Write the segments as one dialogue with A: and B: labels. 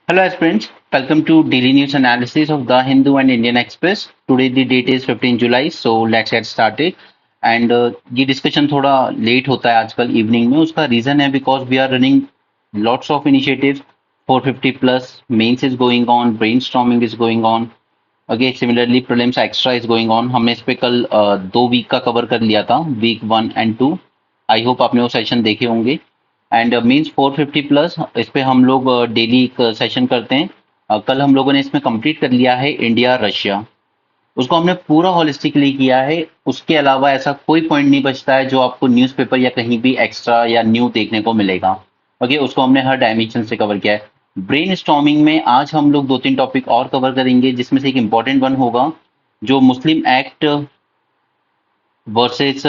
A: Hello aspirants, welcome to daily news analysis of The Hindu and Indian Express. Today the date is 15 July, so let's get started. And ये discussion थोड़ा late होता है आजकल evening में. उसका reason है because we are running lots of initiatives. 450 plus mains is going on, brainstorming is going on. Okay, similarly prelims extra is going on. हमने इस पे कल 2 वीक का कवर कर लिया था, वीक 1 and 2. आई होप आपने वो सेशन देखे होंगे. एंड मीन्स 450 प्लस इस पे हम लोग डेली एक सेशन करते हैं. कल हम लोगों ने इसमें कंप्लीट कर लिया है इंडिया रशिया. उसको हमने पूरा होलिस्टिकली किया है. उसके अलावा ऐसा कोई पॉइंट नहीं बचता है जो आपको न्यूज़पेपर या कहीं भी एक्स्ट्रा या न्यू देखने को मिलेगा. ओके, उसको हमने हर डायमेंशन से कवर किया है. ब्रेन स्टॉर्मिंग में आज हम लोग 2-3 टॉपिक और कवर करेंगे, जिसमें से एक इंपॉर्टेंट वन होगा जो मुस्लिम एक्ट वर्सेस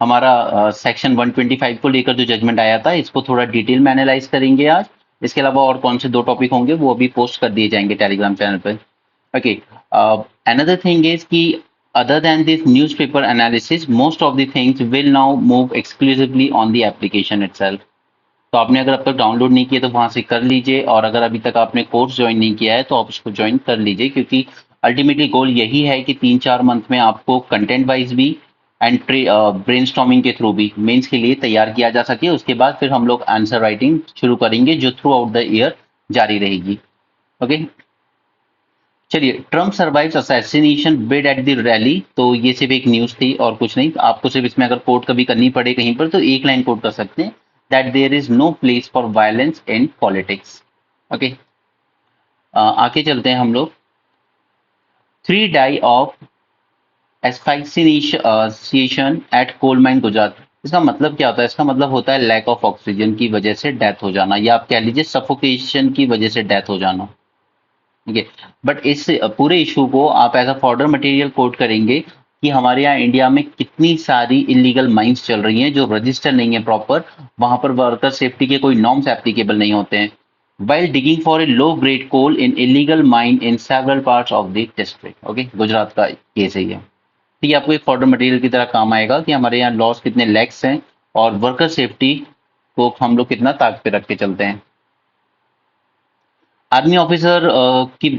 A: हमारा सेक्शन 125 को लेकर जो जजमेंट आया था, इसको थोड़ा डिटेल में एनालाइज करेंगे आज. इसके अलावा और कौन से 2 टॉपिक होंगे वो अभी पोस्ट कर दिए जाएंगे टेलीग्राम चैनल पर. ओके, another thing is कि other than this newspaper analysis, most of the things will now move exclusively on the application itself. तो आपने अगर अब तक डाउनलोड नहीं किया तो वहां से कर लीजिए, और अगर अभी तक आपने कोर्स ज्वाइन नहीं किया है तो आप उसको ज्वाइन कर लीजिए, क्योंकि अल्टीमेटली गोल यही है कि 3-4 मंथ में आपको कंटेंट वाइज भी एंड ब्रेनस्टॉर्मिंग के थ्रू भी मेंस के लिए तैयार किया जा सके. उसके बाद फिर हम लोग आंसर राइटिंग शुरू करेंगे जो थ्रू आउट द ईयर जारी रहेगी. ओके, चलिए. Trump survives assassination bid at the rally. तो ये सिर्फ एक न्यूज थी और कुछ नहीं. आपको सिर्फ इसमें अगर कोट कभी करनी पड़े कहीं पर तो एक लाइन कोट कर सकते हैं, that there is no place for violence in politics. Okay, आगे चलते हैं हम लोग. 3 die of asphyxiation at coal mine Gujarat. इसका मतलब क्या होता है? इसका मतलब होता है लैक ऑफ ऑक्सीजन की वजह से डेथ हो जाना, या आप कह लीजिए सफोकेशन की वजह से डेथ हो जाना. ठीक है, बट इस पूरे इशू को आप as a fodder material quote करेंगे कि हमारे यहाँ इंडिया में कितनी सारी इलीगल माइंस चल रही हैं जो रजिस्टर नहीं है प्रॉपर. वहां पर वर्कर सेफ्टी के कोई नॉर्म्स एप्लीकेबल नहीं होते हैं. While digging for a low grade coal in illegal mine in several parts of the district. Okay, Gujarat का केस है ये. ठीक है, आपको एक फॉर्डर मटेरियल की तरह काम आएगा कि हमारे यहाँ लॉस कितने लैक्स हैं और वर्कर सेफ्टी को हम लोग कितना ताक पे रख के चलते हैं. आर्मी ऑफिसर की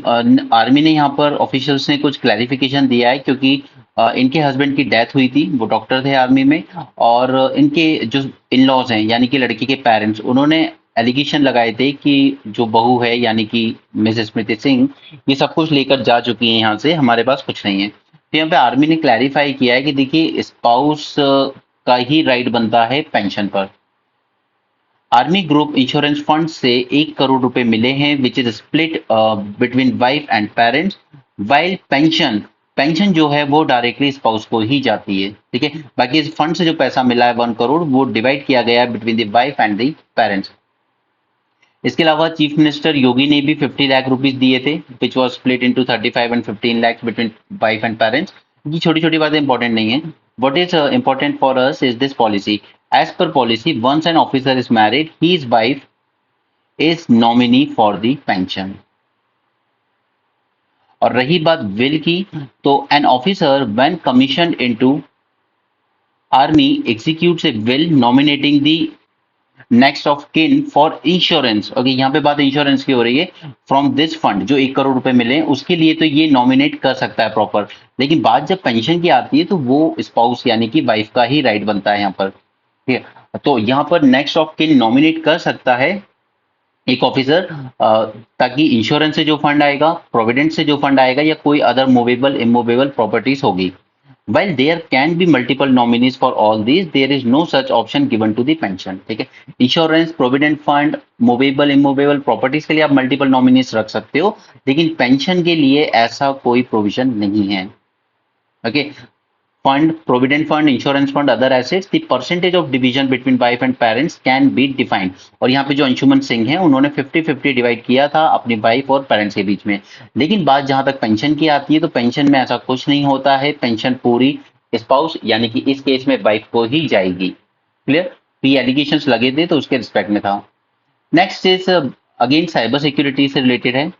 A: आर्मी ने यहाँ पर ऑफिशियल्स ने कुछ क्लैरिफिकेशन दिया है, क्योंकि इनके हस्बैंड की डेथ हुई थी, वो डॉक्टर थे आर्मी में, और इनके जो इन लॉज हैं यानी कि लड़की के पेरेंट्स, उन्होंने एलिगेशन लगाए थे कि जो बहू है यानी कि मिसेस स्मृति सिंह, ये सब कुछ लेकर जा चुकी है यहाँ से, हमारे पास कुछ नहीं है. तो यहाँ पे आर्मी ने क्लैरिफाई किया है कि देखिए स्पाउस का ही राइट बनता है पेंशन पर. आर्मी ग्रुप इंश्योरेंस फंड से 1 करोड़ रुपए मिले हैं, which is split between wife and parents. While pension pension जो है वो डायरेक्टली स्पाउस को ही जाती है. ठीक है, बाकी इस फंड से जो पैसा मिला है 1 करोड़, वो डिवाइड किया गया है between the wife and the parents. इसके अलावा चीफ मिनिस्टर योगी ने भी 50 लाख रुपीज दिए थे, which was split into 35 and 15 lakhs between wife and parents. ये छोटी छोटी बातें इंपॉर्टेंट नहीं है. What is important for us is this policy. As per policy, once an officer is married, his wife is nominee for the pension. और रही बात will की, तो an officer when commission into army executes A will nominating the next of kin for insurance. Okay, यहाँ पे बात insurance की हो रही है. फ्रॉम दिस फंड जो 1 करोड़ रुपए मिले उसके लिए तो ये नॉमिनेट कर सकता है प्रॉपर, लेकिन बात जब पेंशन की आती है तो वो स्पाउस यानी कि वाइफ का ही राइट बनता है यहाँ पर. ठीक है, तो यहाँ पर नेक्स्ट ऑफ किन नॉमिनेट कर सकता है एक ऑफिसर, ताकि इंश्योरेंस से जो फंड आएगा, प्रोविडेंट से जो फंड आएगा, या कोई अदर मूवेबल इमूवेबल प्रॉपर्टीज होगी. While there can be multiple nominees for all these, there is no such option given to the pension. ठीक है, insurance, provident fund, movable immovable properties के लिए आप मल्टीपल नॉमिनीज रख सकते हो, लेकिन पेंशन के लिए ऐसा कोई प्रोविजन नहीं है. Okay, fund, provident fund, insurance fund, other assets, the percentage of division between wife and parents can be defined. और यहाँ पे जो अंशुमन सिंह हैं उन्होंने 50-50 डिवाइड किया था अपनी वाइफ और पेरेंट्स के बीच में. लेकिन बात जहां तक पेंशन की आती है तो पेंशन में ऐसा कुछ नहीं होता है. पेंशन पूरी स्पाउस यानी कि इस केस में वाइफ को ही जाएगी. क्लियर? ये एलिगेशंस लगे थे तो उसके रिस्पेक्ट में था. Next is again cyber security से रिलेटेड है.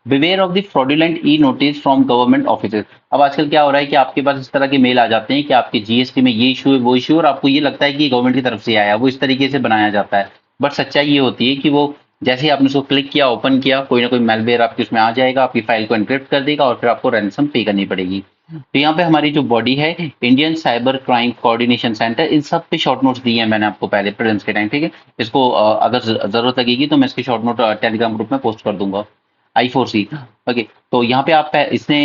A: Beware of the fraudulent E notice from government offices. अब आजकल क्या हो रहा है कि आपके पास इस तरह के मेल आ जाते हैं कि आपके जीएसटी में ये इशू है वो इशू, और आपको ये लगता है कि गवर्नमेंट की तरफ से आया, वो इस तरीके से बनाया जाता है. बट सच्चाई ये होती है कि वो जैसे ही आपने उसको क्लिक किया, ओपन किया, कोई ना कोई मेलवेयर आपके उसमें आ जाएगा, आपकी फाइल को एनक्रिप्ट कर देगा और फिर आपको रैंसम पे करनी पड़ेगी। तो यहाँ पे हमारी जो बॉडी है, Indian cyber crime coordination centre, इन सब पे शॉर्ट नोट्स दिए हैं मैंने आपको पहले प्रेजेंस के टाइम, ठीक है। इसको अगर जरूरत लगेगी तो मैं इसके शॉर्ट नोट टेलीग्राम ग्रुप में पोस्ट कर दूंगा। I4C। ओके, तो यहाँ पे आप इसने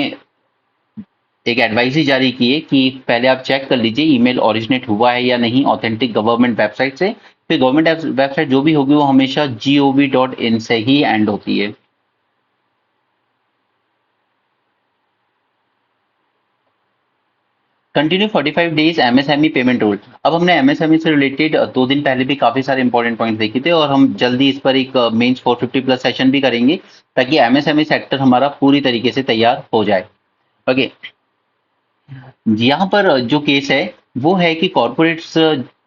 A: एक एडवाइजरी जारी की है कि पहले आप चेक कर लीजिए ईमेल ओरिजिनेट हुआ है या नहीं ऑथेंटिक गवर्नमेंट वेबसाइट से। फिर गवर्नमेंट वेबसाइट जो भी होगी वो हमेशा gov.in से ही एंड होती है। Continue 45 days MSME payment rule. अब हमने एमएसएमई से रिलेटेड 2 दिन पहले भी काफी सारे इंपॉर्टेंट पॉइंट देखे थे, और हम जल्दी इस पर एक मेंस 450 प्लस सेशन भी करेंगे ताकि एमएसएमई सेक्टर हमारा पूरी तरीके से तैयार हो जाए। ओके, यहाँ पर जो केस है वो है कि कॉर्पोरेट्स,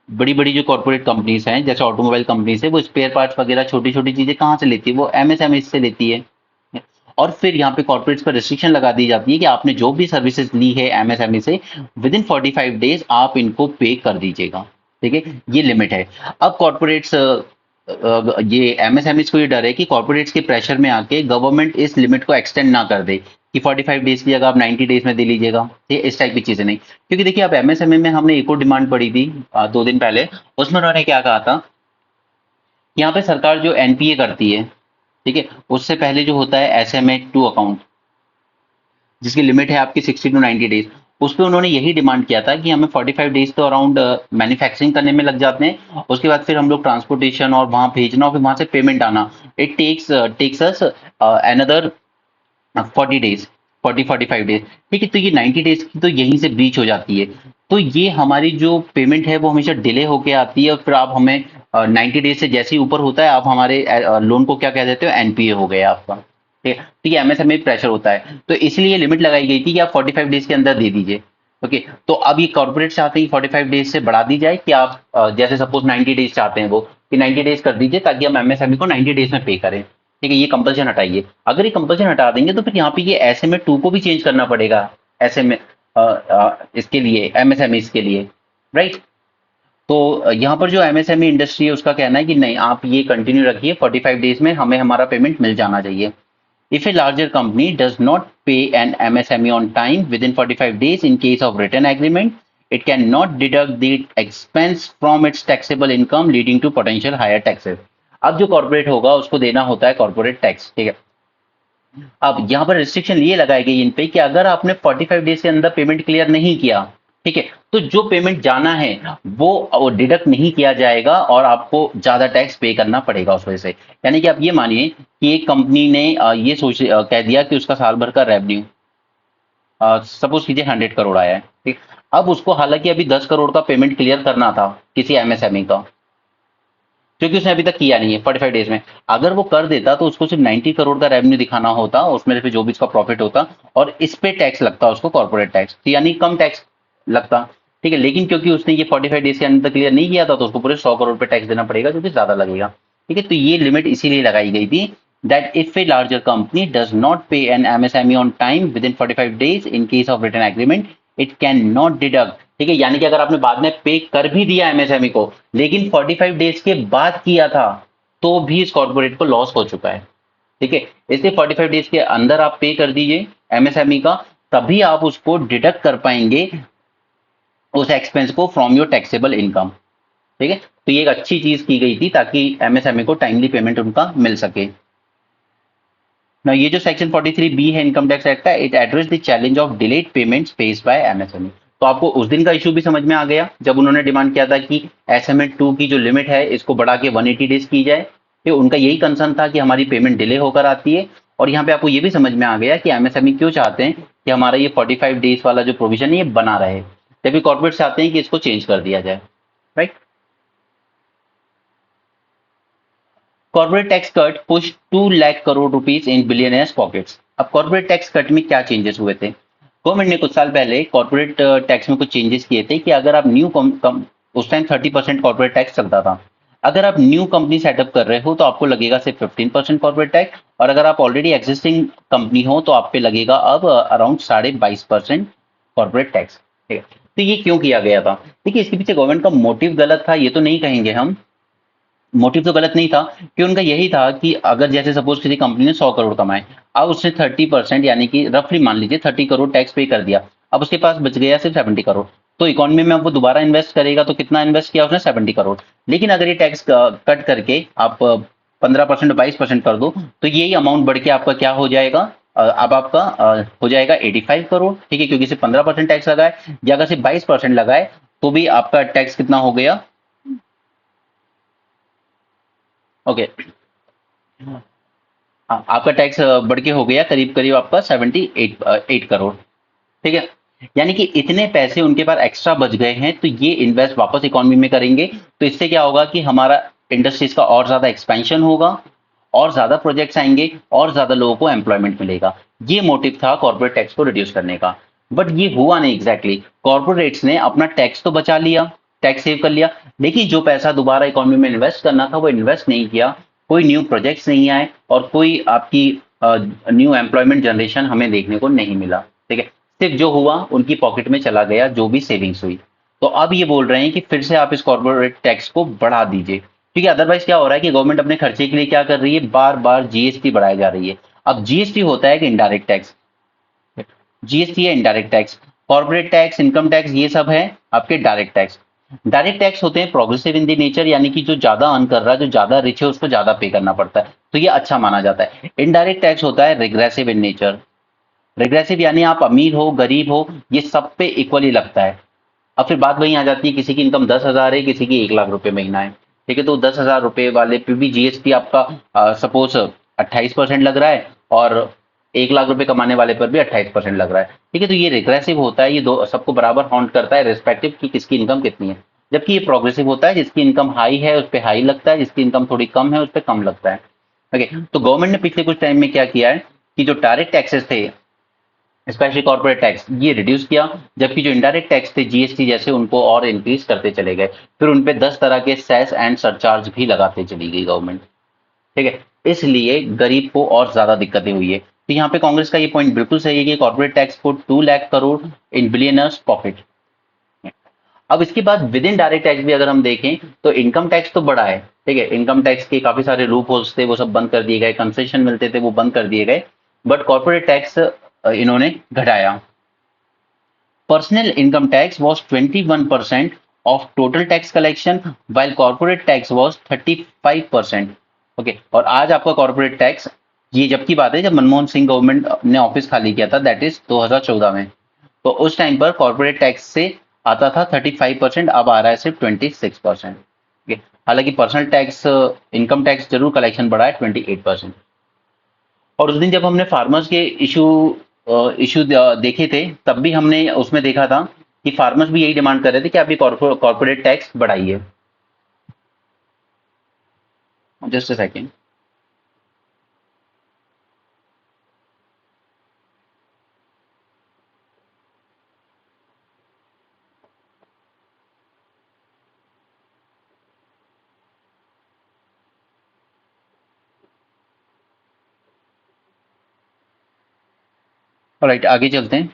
A: बड़ी बड़ी जो कॉर्पोरेट कंपनीज हैं जैसे ऑटोमोबाइल कंपनीज है, वो स्पेयर पार्ट्स वगैरह छोटी छोटी चीजें कहाँ से लेती है, वो एमएसएमई से लेती है। और फिर यहाँ पे कॉर्पोरेट्स पर रिस्ट्रिक्शन लगा दी जाती है कि आपने जो भी सर्विसेज ली है एमएसएमई से, विद इन 45 डेज आप इनको पे कर दीजिएगा, ठीक है। ये लिमिट है। अब कॉर्पोरेट्स, ये एमएसएमई को ये डर है कि कॉर्पोरेट्स के प्रेशर में आके गवर्नमेंट इस लिमिट को एक्सटेंड ना कर दे कि 45 डेज की जगह आप 90 डेज में दे लीजिएगा, ये इस टाइप की चीजें नहीं। क्योंकि देखिए अब एमएसएमई में हमने एक और डिमांड पड़ी थी 2 दिन पहले। उसमें उन्होंने क्या कहा था, यहाँ पे सरकार जो एनपीए करती है, ठीक है, उससे पहले जो होता है SMA-2 अकाउंट, जिसकी लिमिट है आपकी 60 to 90 डेज, उस पे उन्होंने यही डिमांड किया था कि हमें 45 डेज तो अराउंड मैन्युफैक्चरिंग करने में लग जाते हैं, उसके बाद फिर हम लोग ट्रांसपोर्टेशन और वहां भेजना और फिर वहां से पेमेंट आना, it takes us another 40 days, 40-45 days, ठीक है। तो ये 90 डेज की तो यहीं से ब्रीच हो जाती है। तो ये हमारी जो पेमेंट है वो हमेशा डिले होके आती है, और फिर आप हमें 90 डेज से जैसे ही ऊपर होता है आप हमारे लोन को क्या कह देते हो, एनपीए हो गया आपका, ठीक है। ठीक है, एमएसएमई प्रेशर होता है, तो इसलिए लिमिट लगाई गई थी कि आप 45 डेज के अंदर दे दीजिए। ओके, तो अब ये कॉर्पोरेट चाहते हैं कि 45 डेज से बढ़ा दी जाए कि आप जैसे सपोज 90 डेज चाहते हैं वो, कि 90 डेज कर दीजिए ताकि हम एमएसएमई को 90 डेज में पे करें, ठीक है। ये कंपल्शन हटाइए। अगर ये कंपल्शन हटा देंगे तो फिर यहाँ पे ये SMA-2 को भी चेंज करना पड़ेगा, SMA इसके लिए, एमएसएमई के लिए, राइट। तो यहाँ पर जो एमएसएमई इंडस्ट्री है उसका कहना है कि नहीं, आप ये कंटिन्यू रखिए, 45 डेज में हमें हमारा पेमेंट मिल जाना चाहिए। If a larger company does not pay an MSME on time within 45 days in case of written agreement, it cannot deduct the expense from its taxable income, leading to potential higher taxes. अब जो corporate होगा उसको देना होता है corporate tax, ठीक है। अब यहाँ पर रिस्ट्रिक्शन ये लगाई गई इन पे कि अगर आपने 45 डेज के अंदर पेमेंट क्लियर नहीं किया, ठीक है, तो जो पेमेंट जाना है वो डिडक्ट नहीं किया जाएगा और आपको ज्यादा टैक्स पे करना पड़ेगा उस वजह से। यानी कि आप ये मानिए कि एक कंपनी ने ये कह दिया कि उसका साल भर का रेवेन्यू सपोज कीजिए 100 करोड़ आया है, ठीक। अब उसको हालांकि अभी 10 करोड़ का पेमेंट क्लियर करना था किसी एमएसएमई का, क्योंकि उसने अभी तक किया नहीं है 45 डेज में। अगर वो कर देता तो उसको सिर्फ 90 करोड़ का रेवेन्यू दिखाना होता, उसमें से जो भी उसका प्रॉफिट होता, और इस पे टैक्स लगता उसको, कॉर्पोरेट टैक्स, तो यानी कम टैक्स लगता, ठीक है। लेकिन क्योंकि उसने ये 45 डेज के अंदर क्लियर नहीं किया था तो उसको पूरे 100 करोड़ पे टैक्स देना पड़ेगा, जो कि ज्यादा लगेगा, ठीक है। तो ये लिमिट इसीलिए लगाई गई थी, that if a larger company does not pay an MSME on time within 45 days in case of written agreement, it cannot deduct, ठीक है। यानी कि अगर आपने बाद में पे कर भी दिया एमएसएमई को लेकिन 45 डेज के बाद किया था, तो भी इस कॉर्पोरेट को लॉस हो चुका है, ठीक है। इसलिए 45 डेज के अंदर आप पे कर दीजिए एमएसएमई का, तभी आप उसको डिडक्ट कर पाएंगे उस एक्सपेंस को फ्रॉम योर टैक्सेबल इनकम, ठीक है। तो ये एक अच्छी चीज की गई थी ताकि एमएसएमई को टाइमली पेमेंट उनका मिल सके ना। ये जो सेक्शन 43B है इनकम टैक्स एक्ट का, it address the challenge of delayed payments faced by MSME. तो आपको उस दिन का इशू भी समझ में आ गया जब उन्होंने डिमांड किया था कि SMA-2 की जो लिमिट है इसको बढ़ा के 180 डेज की जाए, तो उनका यही कंसर्न था कि हमारी पेमेंट डिले होकर आती है। और यहाँ पे आपको ये भी समझ में आ गया कि एमएसएमई क्यों चाहते हैं कि हमारा ये 45 डेज वाला जो प्रोविजन है ये बना रहे, जबकि कॉर्पोरेट चाहते हैं कि इसको चेंज कर दिया जाए, right. Corporate tax cut push 2 lakh crore rupees in billionaires pockets. अब कॉर्पोरेट टैक्स कट में क्या चेंजेस हुए थे, गवर्नमेंट ने कुछ साल पहले कॉर्पोरेट टैक्स में कुछ चेंजेस किए थे कि अगर आप उस टाइम 30% कॉर्पोरेट टैक्स चलता था। अगर आप न्यू कंपनी सेटअप कर रहे हो तो आपको लगेगा सिर्फ 15% कॉर्पोरेट टैक्स, और अगर आप ऑलरेडी एग्जिस्टिंग कंपनी हो तो आप पे लगेगा अब अराउंड 22.5% कॉर्पोरेट टैक्स, ठीक है। तो ये क्यों किया गया था, देखिए इसके पीछे गवर्नमेंट का मोटिव गलत था ये तो नहीं कहेंगे हम, मोटिव तो गलत नहीं था, कि उनका यही था कि अगर जैसे सपोज किसी कंपनी ने 100 करोड़ कमाए, अब उसने 30% यानी कि रफली मान लीजिए 30 करोड़ टैक्स पे कर दिया, अब उसके पास बच गया सिर्फ 70 करोड़। तो इकोनॉमी में अब वो दोबारा इन्वेस्ट करेगा तो कितना इन्वेस्ट किया उसने? 70 करोड़। लेकिन अगर ये टैक्स कट करके आप 15% 22% कर दो, तो यही अमाउंट बढ़ के आपका क्या हो जाएगा? अब आपका हो जाएगा 85 करोड़। ठीक है, क्योंकि सिर्फ 15% टैक्स लगाए, या अगर सिर्फ 22% लगाए तो भी आपका टैक्स कितना हो गया? ओके, आपका टैक्स बढ़ के हो गया करीब करीब आपका 78 करोड़। ठीक है, यानी कि इतने पैसे उनके पास एक्स्ट्रा बच गए हैं, तो ये इन्वेस्ट वापस इकोनॉमी में करेंगे। तो इससे क्या होगा कि हमारा इंडस्ट्रीज का और ज्यादा एक्सपेंशन होगा, और ज्यादा प्रोजेक्ट्स आएंगे, और ज्यादा लोगों को एम्प्लॉयमेंट मिलेगा। ये मोटिव था कॉर्पोरेट टैक्स को रिड्यूस करने का। बट ये हुआ नहीं एग्जैक्टली। कॉर्पोरेट्स ने अपना टैक्स तो बचा लिया, टैक्स सेव कर लिया, लेकिन जो पैसा दोबारा इकोनॉमी में इन्वेस्ट करना था वो इन्वेस्ट नहीं किया। कोई न्यू प्रोजेक्ट्स नहीं आए, और कोई आपकी न्यू एम्प्लॉयमेंट जनरेशन हमें देखने को नहीं मिला। ठीक है, सिर्फ जो हुआ उनकी पॉकेट में चला गया जो भी सेविंग्स हुई। तो अब ये बोल रहे हैं कि फिर से आप इस कॉर्पोरेट टैक्स को बढ़ा दीजिए, क्योंकि अदरवाइज क्या हो रहा है कि गवर्नमेंट अपने खर्चे के लिए क्या कर रही है? बार बार जीएसटी बढ़ाई जा रही है। अब जीएसटी होता है कि इनडायरेक्ट टैक्स, जीएसटी है indirect tax. Corporate tax, income tax, ये सब है आपके डायरेक्ट टैक्स। डायरेक्ट टैक्स होते हैं प्रोग्रेसिव इन दी नेचर, यानी कि जो ज्यादा अर्न कर रहा है, जो ज्यादा रिच है, उसको ज्यादा पे करना पड़ता है, तो ये अच्छा माना जाता है। इनडायरेक्ट टैक्स होता है रिग्रेसिव इन नेचर। रिग्रेसिव यानी आप अमीर हो गरीब हो, ये सब पे इक्वली लगता है। अब फिर बात वही आ जाती है, किसी की इनकम 10,000 है, किसी की 1 लाख रुपए महीना है। ठीक है, तो 10,000 रुपए वाले पे भी जीएसटी आपका सपोज 28% लग रहा है, और 1 लाख रुपए कमाने वाले पर भी 28% लग रहा है। ठीक है, तो ये रिग्रेसिव होता है, ये दो सबको बराबर काउंट करता है रिस्पेक्टिव की किसकी इनकम कितनी है। जबकि ये प्रोग्रेसिव होता है, जिसकी इनकम हाई है उस पर हाई लगता है, जिसकी इनकम थोड़ी कम है उस पर कम लगता है। ओके, तो गवर्नमेंट ने पिछले कुछ टाइम में क्या किया है कि जो डायरेक्ट टैक्सेस थे, स्पेशली कॉर्पोरेट टैक्स, ये रिड्यूस किया। जबकि जो इनडायरेक्ट टैक्स थे जीएसटी जैसे, उनको और इंक्रीज करते चले गए। फिर उनपे 10 तरह के सेस एंड सरचार्ज भी लगाते चली गई गवर्नमेंट। ठीक है, इसलिए गरीब को और ज्यादा दिक्कतें हुई है। तो यहाँ पे कांग्रेस का ये पॉइंट बिल्कुल सही है कि कॉर्पोरेट टैक्स को 2 लाख करोड़ इन बिलियनर्स पॉकेट। अब इसके बाद विद इन डायरेक्ट टैक्स भी अगर हम देखें, तो इनकम टैक्स तो बड़ा है। ठीक है, इनकम टैक्स के काफी सारे लूप होल्स थे, वो सब बंद कर दिए गए, कंसेशन मिलते थे वो बंद कर दिए गए। बट कॉर्पोरेट टैक्स इन्होंने घटाया। Personal income tax was 21% of total tax collection, while corporate tax was 35%। Okay, और आज आपका कॉर्पोरेट टैक्स, ये जब की बात है जब मनमोहन सिंह गवर्नमेंट ने ऑफिस खाली किया था, दैट इज 2014 में। तो उस टाइम पर कॉर्पोरेट टैक्स से आता था 35%, अब आ रहा है सिर्फ 26%। हालांकि पर्सनल टैक्स, इनकम टैक्स जरूर कलेक्शन बढ़ा है 28%। और उस दिन जब हमने फार्मर्स के इशू देखे थे, तब भी हमने उसमें देखा था कि फार्मर्स भी यही डिमांड कर रहे थे कि आप ये कॉर्पोरेट टैक्स बढ़ाइए। Just a second. राइट, आगे चलते हैं।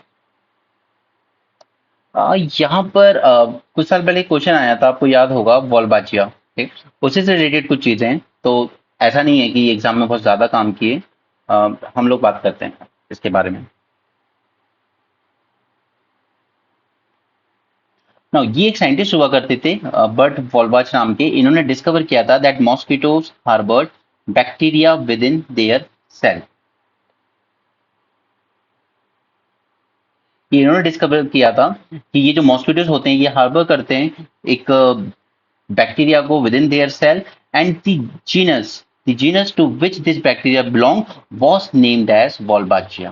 A: यहाँ पर कुछ साल पहले क्वेश्चन आया था, आपको याद होगा, वॉलबाचिया। ठीक, उसी से रिलेटेड कुछ चीजें हैं। तो ऐसा नहीं है कि एग्जाम में बहुत ज्यादा काम किए। हम लोग बात करते हैं इसके बारे में। ना, ये एक साइंटिस्ट हुआ करते थे, बर्ट वॉलबाच नाम के। इन्होंने डिस्कवर किया था that mosquitoes harboured bacteria within their cell. ये इन्होंने डिस्कवर किया था कि ये जो मॉस्किटोज होते हैं ये हार्बर करते हैं एक बैक्टीरिया को within their cell, and the genus to which this bacteria belong was named as Wolbachia.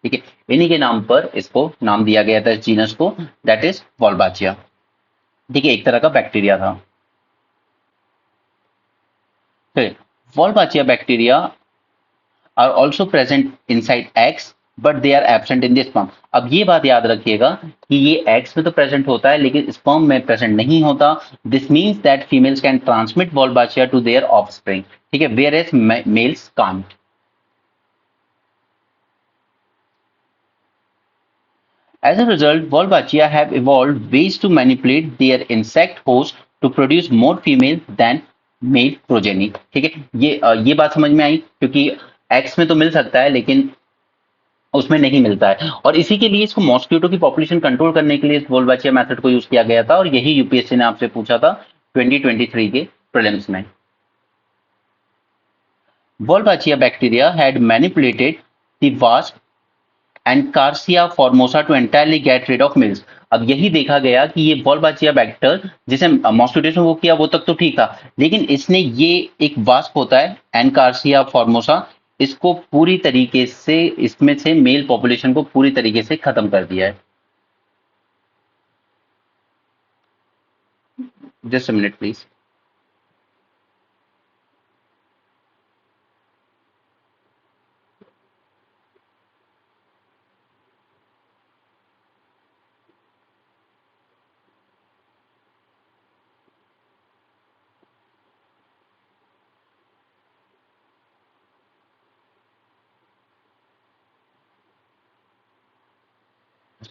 A: ठीक है, इन्हीं के नाम पर इसको नाम दिया गया था, इस जीनस को, दैट इज वॉल्बाचिया। ठीक है, एक तरह का बैक्टीरिया था। फिर Wolbachia bacteria are also present inside eggs, but they are absent in the sperm. अब ये बात याद रखिएगा कि ये एग्स में तो प्रेजेंट होता है लेकिन स्पर्म में प्रेजेंट नहीं होता। This means that females can transmit Wolbachia to their offspring. ठीक है, whereas males can't. As a result, Wolbachia have evolved ways to manipulate their insect host to produce more female than male progeny. ठीक है, ये बात समझ में आई, क्योंकि x में तो मिल सकता है लेकिन उसमें नहीं मिलता है, और इसी के लिए इसको मॉस्किटो की पॉपुलेशन कंट्रोल करने के लिए इस वोल्बाचिया मेथड को यूज किया गया था, और यही यूपीएससी ने आपसे पूछा था 2023 के प्रीलिम्स में। Wolbachia bacteria had manipulated the wasp and Carcia formosa to entirely get rid of mills। अब यही देखा गया कि ये वॉल्बाचिया बैक्टर जिसे मॉस्किटो ने वो किया वो तक तो ठीक था, लेकिन इसने ये एक वास्प होता है एनकार्सिया फॉर्मोसा, इसको पूरी तरीके से इसमें से मेल पॉपुलेशन को पूरी तरीके से खत्म कर दिया है। Just a minute please.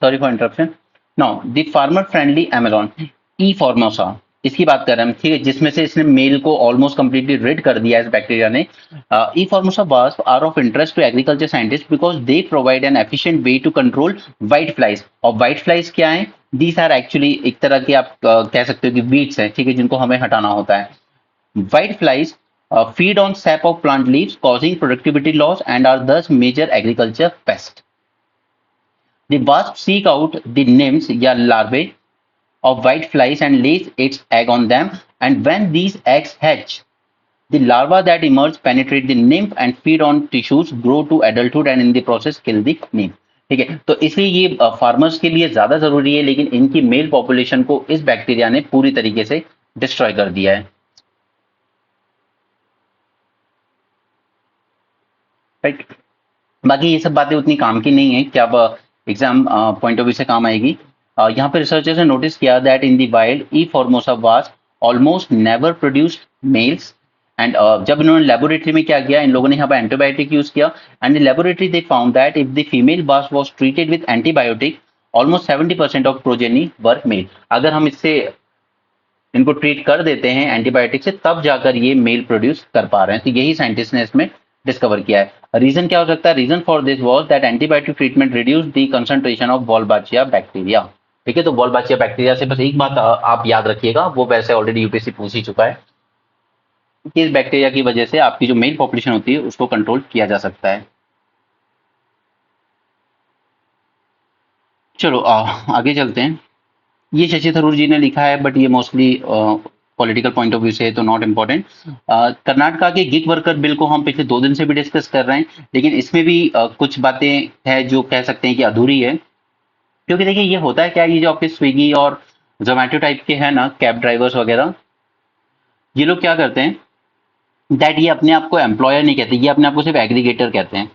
A: Sorry for interruption. Now the farmer friendly एमेलॉन ई फॉर्मोसा, इसकी बात कर रहे हैं हम, ठीक है, जिसमें से इसने मेल को ऑलमोस्ट कंप्लीटली रिड कर दिया है इस बैक्टीरिया ने। E formosa wasps are of interest to agriculture scientist because they provide an efficient way to control white flies. और व्हाइट फ्लाइज क्या है? दीज आर एक्चुअली एक तरह के आप कह सकते हो कि वीड्स हैं, ठीक है, जिनको हमें हटाना होता है। White flies feed on sap of plant leaves causing productivity loss and are thus major agriculture pest। The wasp seek out the nymphs या larvae of white flies and lays its egg on them, and when these eggs hatch, the larvae that emerge penetrate the nymph and feed on tissues, grow to adulthood and in the process kill the nymph। ठीक है, तो इसलिए ये farmers के लिए ज्यादा जरूरी है, लेकिन इनकी मेल पॉपुलेशन को इस बैक्टीरिया ने पूरी तरीके से डिस्ट्रॉय कर दिया है। राइट, बाकी ये सब बातें उतनी काम की नहीं है कि अब एग्जाम पॉइंट ऑफ व्यू से काम आएगी। यहाँ पे रिसर्चर्स ने नोटिस किया that in the wild E formosa was almost never produced males, and जब इन्होंने लेबोरेटरी में क्या किया, इन लोगों ने यहाँ पर एंटीबायोटिक यूज किया, and the laboratory they found that if the female wasp was treated with antibiotic almost 70% of progeny were male. अगर हम इससे इनको ट्रीट कर देते हैं एंटीबायोटिक से, तब जाकर ये मेल प्रोड्यूस कर पा रहे हैं। तो यही साइंटिस्ट ने इसमें डिस्कवर किया है। रीजन क्या हो सकता है? Reason for this was that antibiotic treatment reduce the concentration of Wolbachia bacteria. ठीक है, तो वॉल्बाचिया बैक्टीरिया से बस एक बात आप याद रखिएगा, वो वैसे ऑलरेडी यूपीएससी पूछ ही चुका है, कि इस बैक्टीरिया की वजह से आपकी जो मेल पॉपुलेशन होती है उसको कंट्रोल किया जा सकता है। चलो आगे चलते हैं। ये शशि थरूर जी ने लिखा है, बट ये mostly political point of view से है, तो नॉट इम्पोर्टेंट। कर्नाटका के गिग वर्कर बिल को हम पिछले 2 दिन से भी डिस्कस कर रहे हैं, लेकिन इसमें भी कुछ बातें हैं जो कह सकते हैं कि अधूरी है। क्योंकि देखिए ये होता है क्या, ये जो आपके स्विगी और जोमेटो टाइप के हैं ना, कैब ड्राइवर्स वगैरह, ये लोग क्या करते हैं दैट ये अपने आप को एम्प्लॉयर नहीं कहते, ये अपने आप को सिर्फ एग्रीगेटर कहते हैं।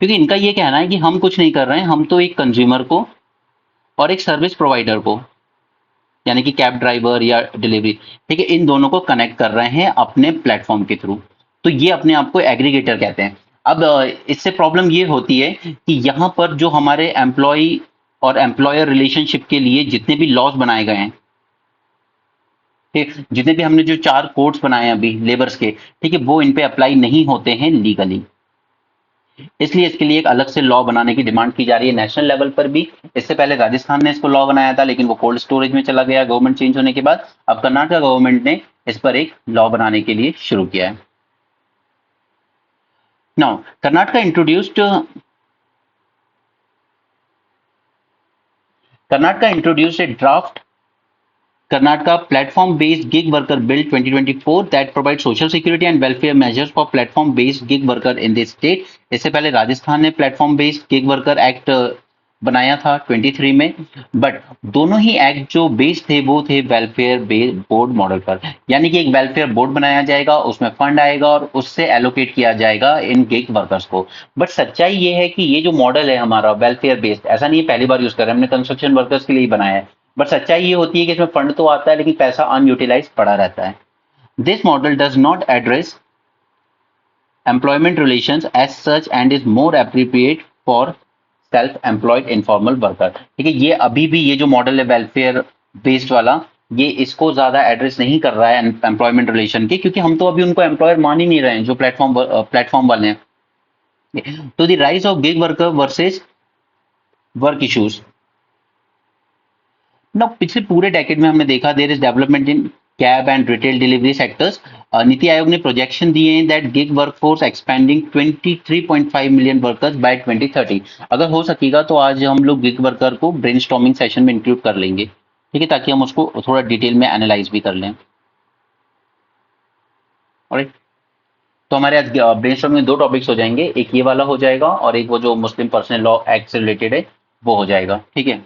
A: क्योंकि इनका ये कहना है कि हम कुछ नहीं कर रहे हैं, हम तो एक कंज्यूमर को और एक सर्विस प्रोवाइडर को, यानी कि कैब ड्राइवर या डिलीवरी, ठीक है, इन दोनों को कनेक्ट कर रहे हैं अपने प्लेटफॉर्म के थ्रू। तो ये अपने आप को एग्रीगेटर कहते हैं। अब इससे प्रॉब्लम ये होती है कि यहाँ पर जो हमारे एम्प्लॉय और एम्प्लॉयर रिलेशनशिप के लिए जितने भी लॉज बनाए गए हैं, ठीक, जितने भी हमने जो 4 कोड्स बनाए हैं अभी लेबर्स के, ठीक है, वो इन पे अप्लाई नहीं होते हैं लीगली। इसलिए इसके लिए एक अलग से लॉ बनाने की डिमांड की जा रही है नेशनल लेवल पर भी। इससे पहले राजस्थान ने इसको लॉ बनाया था, लेकिन वो कोल्ड स्टोरेज में चला गया गवर्नमेंट चेंज होने के बाद। अब कर्नाटक गवर्नमेंट ने इस पर एक लॉ बनाने के लिए शुरू किया है। Now Karnataka introduced A draft Karnataka Platform-Based Gig Worker Bill 2024 that provides social security and welfare measures for platform-based gig worker in the state। इससे पहले राजस्थान ने platform based gig worker act बनाया था 23 में, बट दोनों ही एक्ट जो बेस्ड थे वो थे वेलफेयर बोर्ड मॉडल पर, यानी कि एक वेलफेयर बोर्ड बनाया जाएगा, उसमें फंड आएगा और उससे एलोकेट किया जाएगा इन गिग वर्कर्स को। बट सच्चाई ये है कि ये जो मॉडल है हमारा वेलफेयर बेस्ड, ऐसा नहीं है पहली बार यूज कर रहे हैं, हमने कंस्ट्रक्शन वर्कर्स के लिए बनाया है, बट सच्चाई ये होती है कि इसमें फंड तो आता है लेकिन पैसा अनयूटिलाइज पड़ा रहता है। This model does not address employment relations as such and is more appropriate for self employed informal worker. ठीक है, ये अभी भी ये जो मॉडल है वेलफेयर बेस्ड वाला, ये इसको ज्यादा एड्रेस नहीं कर रहा है एम्प्लॉयमेंट रिलेशन के, क्योंकि हम तो अभी उनको एम्प्लॉयर मान ही नहीं रहे हैं जो प्लेटफॉर्म वाले हैं। तो the rise of gig worker versus work issues. ना पिछले पूरे डेकेड में हमने देखा there is development in cab and retail delivery sectors. Niti Aayog ने प्रोजेक्शन दिए हैं that gig workforce expanding 23.5 million workers by 2030। अगर हो सकेगा तो आज हम लोग गिग वर्कर को ब्रेनस्टॉर्मिंग सेशन में इंक्लूड कर लेंगे, ठीक है, ताकि हम उसको थोड़ा डिटेल में एनालाइज भी कर लें। ऑलराइट, तो हमारे आज ब्रेनस्टॉर्मिंग में दो टॉपिक्स हो जाएंगे, एक ये वाला हो जाएगा और एक वो जो मुस्लिम पर्सनल लॉ एक्ट से रिलेटेड है वो हो जाएगा, ठीक है।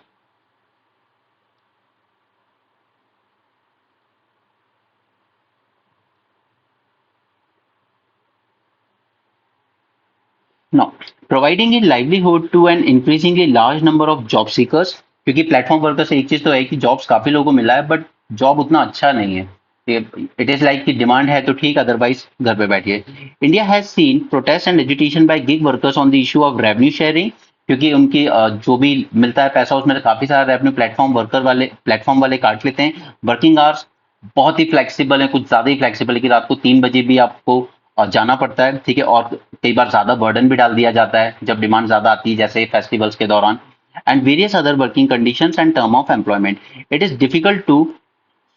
A: Now, providing a livelihood to an increasingly large number of job seekers, क्योंकि प्लेटफॉर्म वर्कर से एक चीज तो है कि जॉब्स काफी लोगों को मिला है बट जॉब उतना अच्छा नहीं है। इट इज लाइक कि डिमांड है तो ठीक, अदरवाइज घर पे बैठिए। India has seen protest and agitation by gig workers on the issue of revenue sharing, क्योंकि उनकी जो भी मिलता है पैसा उसमें काफी सारा रेवेन्यू प्लेटफॉर्म वाले काट लेते हैं। वर्किंग आवर्स बहुत ही फ्लेक्सिबल है, कुछ ज्यादा ही फ्लेक्सिबल है कि रात को 3 बजे भी आपको जाना पड़ता है, ठीक है। और कई बार ज्यादा बर्डन भी डाल दिया जाता है जब डिमांड ज्यादा आती है, जैसे फेस्टिवल्स के दौरान। And various other working conditions and term of employment. It is difficult to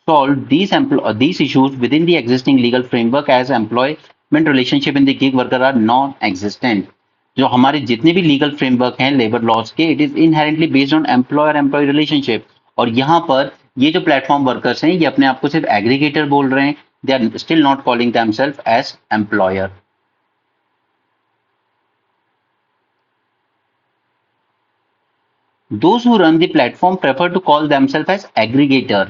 A: solve these issues within the existing legal framework as employment relationship in the gig worker are non-existent। जो हमारे जितने भी legal framework हैं labour laws के, it is inherently based on employer employee relationship. और यहाँ पर ये जो प्लेटफॉर्म वर्कर्स हैं ये अपने आप को सिर्फ एग्रीगेटर बोल रहे हैं, they are still not calling themselves as employer. Those who run the platform prefer to call themselves as aggregator,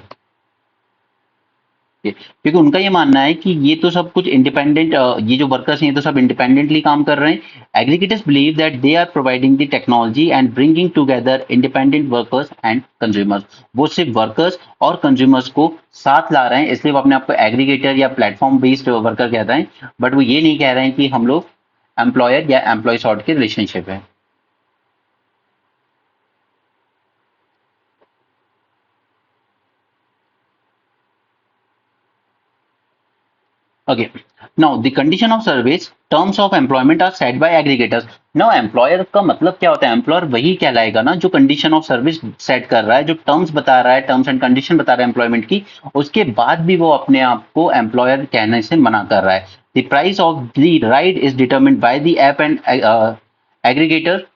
A: क्योंकि उनका ये मानना है कि ये तो सब कुछ इंडिपेंडेंट, ये जो वर्कर्स हैं ये तो सब इंडिपेंडेंटली काम कर रहे हैं। Aggregators believe that they are providing the technology and bringing together independent workers and consumers. वो सिर्फ वर्कर्स और कंज्यूमर्स को साथ ला रहे हैं, इसलिए वो अपने आप को एग्रीगेटर या प्लेटफॉर्म बेस्ड वर्कर कहते हैं, बट वो ये नहीं कह रहे हैं कि हम लोग एम्प्लॉयर या एम्प्लॉय सॉर्ट के रिलेशनशिप है। Okay. Now the condition of service terms of employment are set by aggregators. Now employer का मतलब क्या होता है? एम्प्लॉयर वही कहलाएगा ना जो कंडीशन ऑफ सर्विस सेट कर रहा है, जो टर्म्स बता रहा है, टर्म्स एंड कंडीशन बता रहा है एम्प्लॉयमेंट की, उसके बाद भी वो अपने आप को एम्प्लॉयर कहने से मना कर रहा है। The price of the ride is determined by the app and aggregator.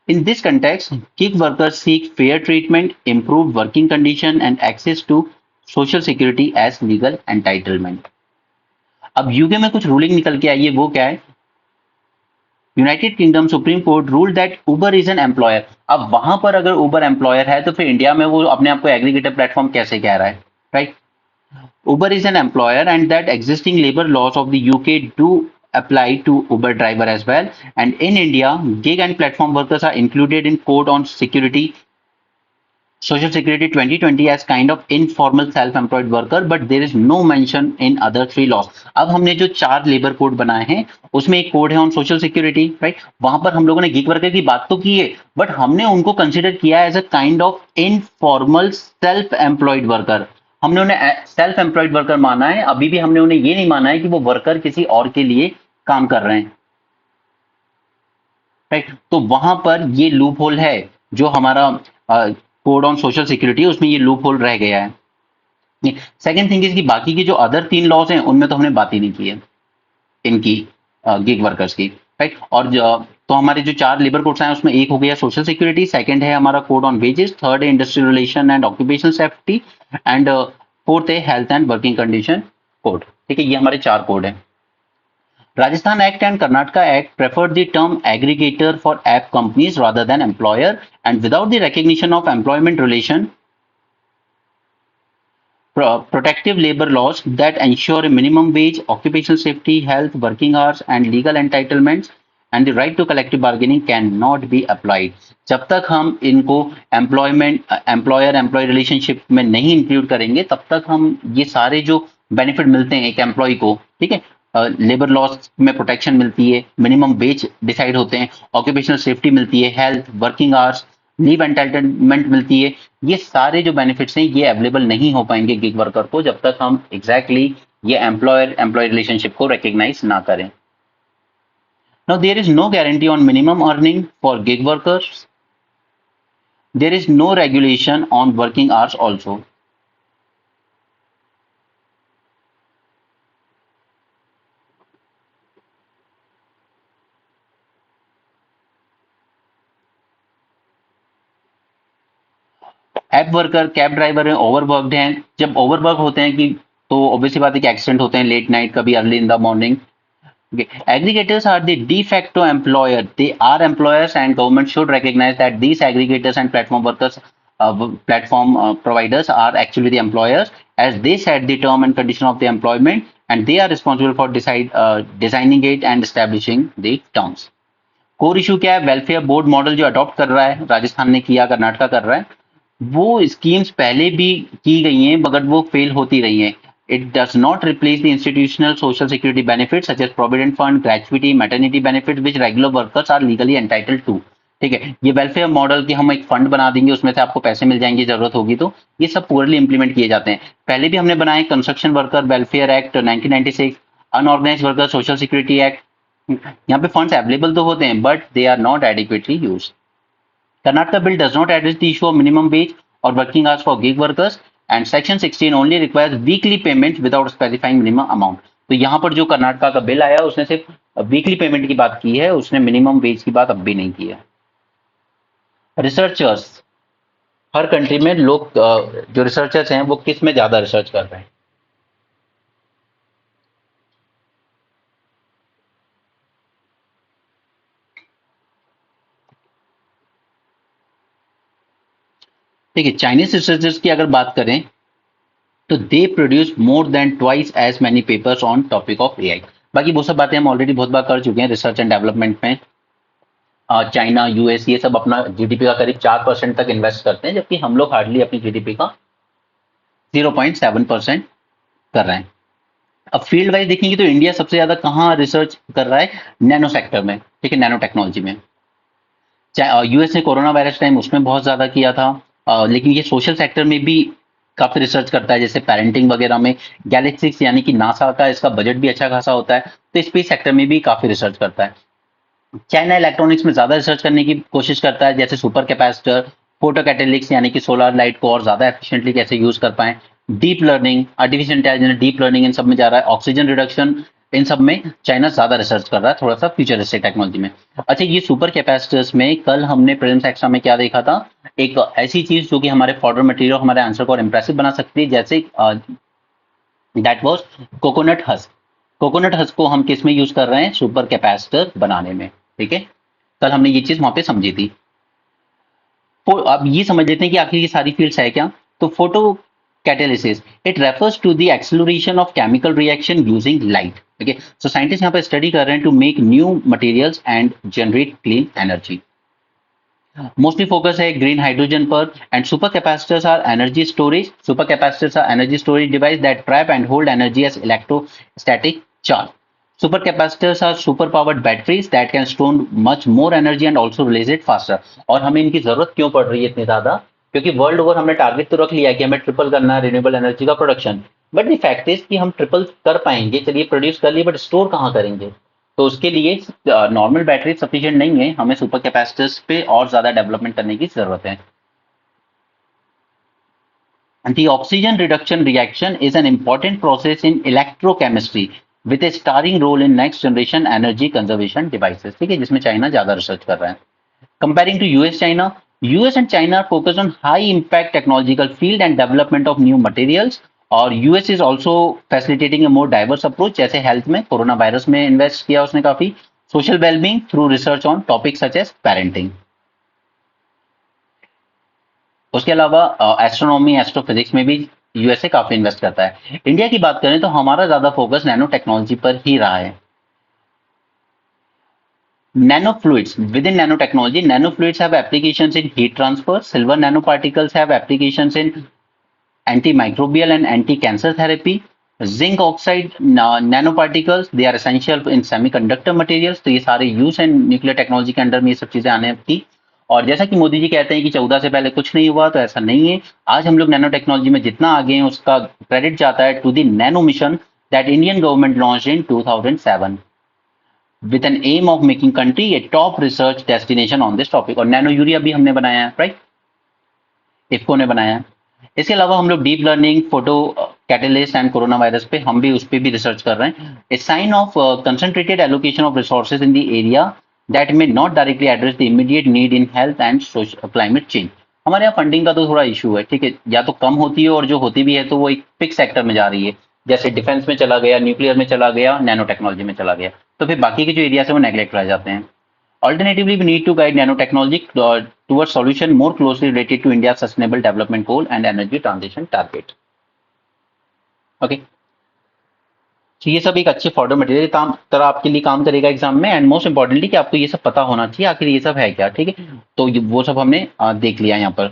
A: In this context, gig workers seek fair treatment, improved working condition and access to social security as legal entitlement। अब UK में कुछ ruling निकल के आई है, वो क्या है? United kingdom supreme court rule that Uber is an employer. अब वहां पर अगर उबर एम्प्लॉयर है तो फिर इंडिया में वो अपने आप को एग्रीगेटर प्लेटफॉर्म कैसे कह रहा है, right? Uber is an employer and that existing labor laws of the UK do apply to Uber driver as well. And in India, gig and platform workers are included in Code on Security, Social Security 2020 as kind of informal self-employed worker, but there is no mention in other three laws। अब हमने जो 4 labour code बनाए हैं उसमें एक code है on social security, right? वहां पर हम लोगों ने गिग वर्कर की बात तो की है, बट हमने उनको कंसिडर किया as a kind of informal self employed worker. हमने उन्हें सेल्फ एम्प्लॉयड वर्कर माना है, अभी भी हमने उन्हें ये नहीं माना है कि वो वर्कर किसी और के लिए काम कर रहे हैं, राइट? तो वहां पर ये लूप होल है, जो हमारा कोड ऑन सोशल सिक्योरिटी उसमें ये लूप होल रह गया है। सेकेंड थिंग इज कि बाकी की जो अदर 3 लॉज हैं उनमें तो हमने बात ही नहीं की है इनकी, गिग वर्कर्स की, राइट? और तो हमारे जो 4 लेबर कोड्स हैं उसमें एक हो गया सोशल सिक्योरिटी, सेकंड है हमारा कोड ऑन वेजेस, थर्ड है industrial relation and occupational safety and fourth है health and working condition code, ठीक है? ये हमारे 4 कोड हैं। Rajasthan Act and Karnataka Act preferred the term aggregator for app companies rather than employer, and without the recognition of employment relation, protective labor laws that ensure a minimum wage, occupational safety, health, working hours, and legal entitlements, and the right to collective bargaining cannot be applied। जब तक हम इनको employer employee relationship में नहीं include करेंगे, तब तक हम ये सारे जो बेनिफिट मिलते हैं एक एम्प्लॉय को, ठीक है, लेबर लॉस में प्रोटेक्शन मिलती है, मिनिमम वेज डिसाइड होते हैं, ऑक्यूपेशनल सेफ्टी मिलती है, health, working hours, leave entitlement मिलती है। ये सारे जो बेनिफिट्स हैं ये अवेलेबल नहीं हो पाएंगे गिग वर्कर को जब तक हम एग्जैक्टली ये एम्प्लॉयर एम्प्लॉय रिलेशनशिप को रिकग्नाइज ना करें। Now there is no guarantee on minimum earning for gig workers. There is no regulation on working hours also. App worker, cab driver हैं, ओवरवर्कड हैं। जब ओवरवर्क होते हैं कि तो ऑब्वियसली बात है कि एक्सीडेंट होते हैं लेट नाइट, कभी early in the morning. Okay. Aggregators are the de facto employer. They are employers, and government should recognize that these aggregators and platform workers, platform providers are actually the employers, as they set the term and condition of the employment, and they are responsible for designing it and establishing the terms. Core issue क्या है? Welfare board model जो adopt कर रहा है, राजस्थान ने किया, कर्नाटका कर रहा है, वो स्कीम्स पहले भी की गई हैं मगर वो फेल होती रही हैं। It does not replace the institutional social security benefit such as provident fund, gratuity, maternity benefit which regular workers are legally entitled to. ठीक है, ये वेलफेयर मॉडल की हम एक फंड बना देंगे, उसमें से आपको पैसे मिल जाएंगे जरूरत होगी तो, ये सब पूरली इंप्लीमेंट किए जाते हैं। पहले भी हमने बनाए construction worker welfare act 1996, unorganise worker social security act. यहाँ पे फंड्स अवेलेबल तो होते हैं but they are not adequately used. Karnataka bill does not address the issue of minimum wage or working hours for gig workers, and Section 16 only requires weekly payment without specifying minimum amount. तो यहाँ पर जो कर्नाटका का bill आया उसने सिर्फ weekly payment की बात की है, उसने मिनिमम वेज की बात अब भी नहीं की है। रिसर्चर्स, हर कंट्री में लोग जो रिसर्चर्स हैं वो किस में ज्यादा रिसर्च कर रहे हैं? देखिए, चाइनीज रिसर्चर्स की अगर बात करें तो they produce more than twice as many papers on topic of AI. बाकी वो सब बातें हम ऑलरेडी बहुत बार कर चुके हैं रिसर्च एंड डेवलपमेंट में। चाइना, यूएस ये सब अपना जीडीपी का करीब 4% तक इन्वेस्ट करते हैं, जबकि हम लोग हार्डली अपनी जीडीपी का 0.7% कर रहे हैं। अब फील्ड वाइज देखेंगे तो इंडिया सबसे ज्यादा कहाँ रिसर्च कर रहा है? नैनो सेक्टर में, ठीक है, नैनो टेक्नोलॉजी में। यूएस ने कोरोना वायरस टाइम उसमें बहुत ज्यादा किया था, लेकिन ये सोशल सेक्टर में भी काफी रिसर्च करता है, जैसे पेरेंटिंग वगैरह में। गैलेक्सिक्स यानी कि नासा का इसका बजट भी अच्छा खासा होता है, तो स्पेस सेक्टर में भी काफी रिसर्च करता है। चाइना इलेक्ट्रॉनिक्स में ज्यादा रिसर्च करने की कोशिश करता है, जैसे सुपर कैपेसिटर, फोटो कैटेलिक्स यानी कि सोलर लाइट को और ज्यादा एफिशिएंटली कैसे यूज कर पाए। Deep learning, artificial intelligence, deep learning इन सब में जा रहा है। ऑक्सीजन रिडक्शन, इन सब में चाइना ज्यादा रिसर्च कर रहा है, थोड़ा सा फ्यूचरिस्टिक टेक्नोलॉजी में। अच्छा, ये सुपर कैपेसिटर्स में कल हमने प्रीलिम्स एक्स्ट्रा में क्या देखा था? एक ऐसी चीज जो कि हमारे फॉरवर्ड मटेरियल, हमारे आंसर को और इंप्रेसिव बना सकती है, जैसे that was coconut husk. Coconut husk को हम किस में यूज कर रहे हैं? सुपर कैपेसिटर बनाने में। ठीक है, कल हमने ये चीज वहां पे समझी थी। तो अब ये समझ लेते हैं कि आखिर ये सारी फील्ड्स है क्या। तो photocatalysis, it refers to the acceleration of chemical reaction using light. ठीक है, सो साइंटिस्ट यहाँ पे स्टडी कर रहे हैं to make new materials and generate clean energy. Mostly focus है ग्रीन हाइड्रोजन पर। And supercapacitors are energy storage. Supercapacitors are energy storage device that trap and hold energy as electrostatic charge. Super capacitors are super powered batteries that can store much more energy and also release it faster. और हमें इनकी जरूरत क्यों पड़ रही है इतनी ज्यादा? क्योंकि वर्ल्ड ओवर हमने टारगेट तो रख लिया है कि हमें ट्रिपल करना है रिन्यूएबल एनर्जी का production, but the fact is कि हम ट्रिपल कर पाएंगे, चलिए प्रोड्यूस कर लिए, बट स्टोर कहाँ करेंगे? तो उसके लिए नॉर्मल बैटरी सफिशिएंट नहीं है, हमें सुपर कैपेसिटर्स पे और ज्यादा डेवलपमेंट करने की जरूरत है। The oxygen reduction reaction is an important process in electrochemistry with a starring role in next generation energy conservation devices। ठीक है, जिसमें चाइना ज्यादा रिसर्च कर रहा है। Comparing to US China, US and China are focused on high impact technological field and development of new materials, और US is also facilitating a more diverse approach, जैसे health में कोरोना वायरस में invest किया उसने काफी, social wellbeing through research on topic such as parenting. उसके अलावा astronomy, astrophysics में भी यूएसए काफी इन्वेस्ट करता है। इंडिया की बात करें तो हमारा ज्यादा फोकस नैनो टेक्नोलॉजी पर ही रहा है। Nanofluids, within nanotechnology, nanofluids have applications in heat transfer. Silver nanoparticles have applications in antimicrobial and anti-cancer therapy. Zinc oxide nanoparticles they are essential in semiconductor materials, तो ये सारे use and nuclear technology के under में ये सब चीजें आने की। और जैसा कि मोदी जी कहते हैं कि 14 से पहले कुछ नहीं हुआ, तो ऐसा नहीं है। आज हम लोग नैनो टेक्नोलॉजी में जितना आगे हैं उसका क्रेडिट जाता है to the nano mission that Indian government launch in 2007 with an aim of making country a top research destination on this topic। और नैनो यूरिया भी हमने बनाया है, राइट, इफ्को ने बनाया है। इसके अलावा हम लोग deep learning, photo catalyst and corona virus पे हम भी उस पे भी रिसर्च कर रहे हैं। A sign of concentrated allocation of resources in the area that may not directly address the immediate need in health and climate change. हमारे यहाँ फंडिंग का तो थोड़ा इशू है, ठीक है, या तो कम होती है और जो होती भी है तो वो एक फिक्स सेक्टर में जा रही है, जैसे डिफेंस में चला गया, न्यूक्लियर में चला गया, नैनो टेक्नोलॉजी में चला गया, तो फिर बाकी के जो एरिया है वो नेग्लेक्ट रह जाते हैं। Alternatively, we need to guide nanotechnology towards solution more closely related to India's sustainable development goal and energy transition target. Okay. तो ये सब एक अच्छे फॉर्डर मटेरियल काम तरह आपके लिए काम करेगा एग्जाम में, एंड मोस्ट इंपॉर्टेंटली कि आपको ये सब पता होना चाहिए आखिर ये सब है क्या, ठीक है। तो वो सब हमने देख लिया यहाँ पर।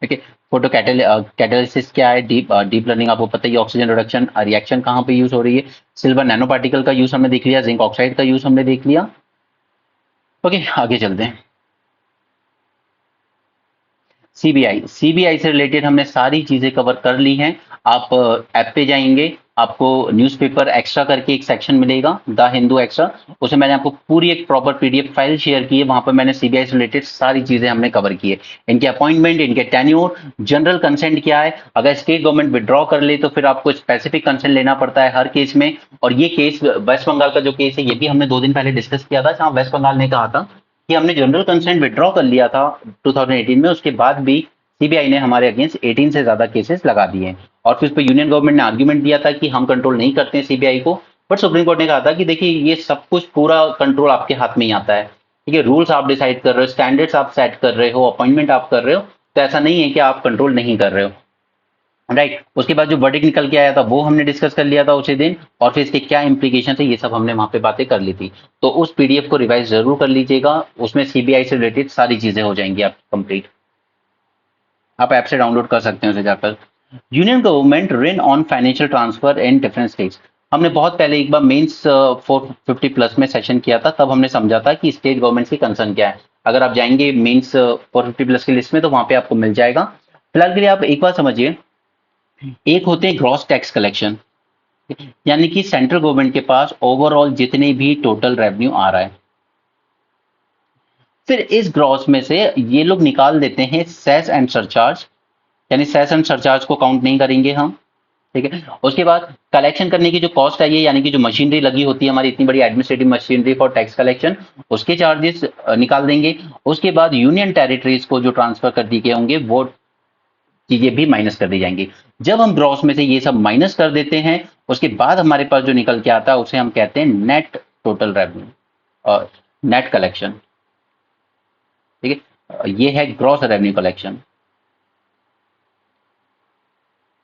A: ठीक है, फोटो कैटालिसिस क्या है, डीप लर्निंग आपको पता ही, ऑक्सीजन रिडक्शन रिएक्शन कहाँ पे यूज हो रही है, सिल्वर नैनो पार्टिकल का यूज हमने देख लिया, जिंक ऑक्साइड का यूज हमने देख लिया। ओके, आगे चलते हैं। सीबीआई से रिलेटेड हमने सारी चीजें कवर कर ली हैं। आप ऐप पे जाएंगे, आपको न्यूज़पेपर एक्स्ट्रा करके एक सेक्शन मिलेगा, द हिंदू एक्स्ट्रा, उसमें मैंने आपको पूरी एक प्रॉपर पीडीएफ फाइल शेयर की है। वहां पर मैंने सीबीआई से रिलेटेड सारी चीजें हमने कवर की है, इनके अपॉइंटमेंट, इनके टेन्योर, जनरल कंसेंट क्या है, अगर स्टेट गवर्नमेंट विड्रॉ कर ले तो फिर आपको स्पेसिफिक कंसेंट लेना पड़ता है हर केस में। और ये केस वेस्ट बंगाल का जो केस है ये भी हमने 2 दिन पहले डिस्कस किया था, जहां वेस्ट बंगाल ने कहा था कि हमने जनरल कंसेंट विड्रॉ कर लिया था 2018 में, उसके बाद भी सीबीआई ने हमारे अगेंस्ट 18 से ज्यादा केसेस लगा दिए हैं। और फिर उस पर यूनियन गवर्नमेंट ने आर्ग्यूमेंट दिया था कि हम कंट्रोल नहीं करते हैं सीबीआई को, बट सुप्रीम कोर्ट ने कहा था कि देखिए ये सब कुछ पूरा कंट्रोल आपके हाथ में ही आता है, ठीक है, रूल्स आप डिसाइड कर रहे हो, स्टैंडर्ड्स आप सेट कर रहे हो, अपॉइंटमेंट आप कर रहे हो, तो ऐसा नहीं है कि आप कंट्रोल नहीं कर रहे हो, राइट। उसके बाद जो वर्डिक्ट निकल के आया था वो हमने डिस्कस कर लिया था उसी दिन, और फिर इसके क्या इंप्लीकेशन है ये सब हमने वहां पे बातें कर ली थी। तो उस पीडीएफ को रिवाइज जरूर कर लीजिएगा, उसमें सीबीआई से रिलेटेड सारी चीजें हो जाएंगी आप कंप्लीट, आप ऐप से डाउनलोड कर सकते हैं उसे जाकर। Union government Rin on financial transfer in different states, हमने बहुत पहले एक बार मेंस 450 प्लस में सेशन किया था, तब हमने समझा था कि स्टेट गवर्नमेंट की कंसर्न क्या है। अगर आप जाएंगे मेंस 450 प्लस की लिस्ट में तो वहां पे आपको मिल जाएगा। फिलहाल के लिए आप एक बार समझिए, एक होते हैं ग्रॉस टैक्स कलेक्शन, यानी कि सेंट्रल गवर्नमेंट के पास ओवरऑल जितने भी टोटल रेवेन्यू आ रहा है, फिर इस ग्रॉस में से ये लोग निकाल देते हैं सेस एंड सरचार्ज, यानी सेस एंड सरचार्ज को काउंट नहीं करेंगे हम, ठीक है। उसके बाद कलेक्शन करने की जो कॉस्ट आई है, यानी कि जो मशीनरी लगी होती है हमारी इतनी बड़ी administrative machinery for tax collection, उसके चार्जेस निकाल देंगे। उसके बाद यूनियन टेरिटरीज को जो ट्रांसफर कर दिए होंगे वो चीजें भी माइनस कर दी जाएंगी। जब हम ग्रॉस में से ये सब माइनस कर देते हैं, उसके बाद हमारे पास जो निकल के आता है उसे हम कहते हैं नेट टोटल रेवेन्यू और नेट कलेक्शन, ठीक है। ये है gross revenue collection,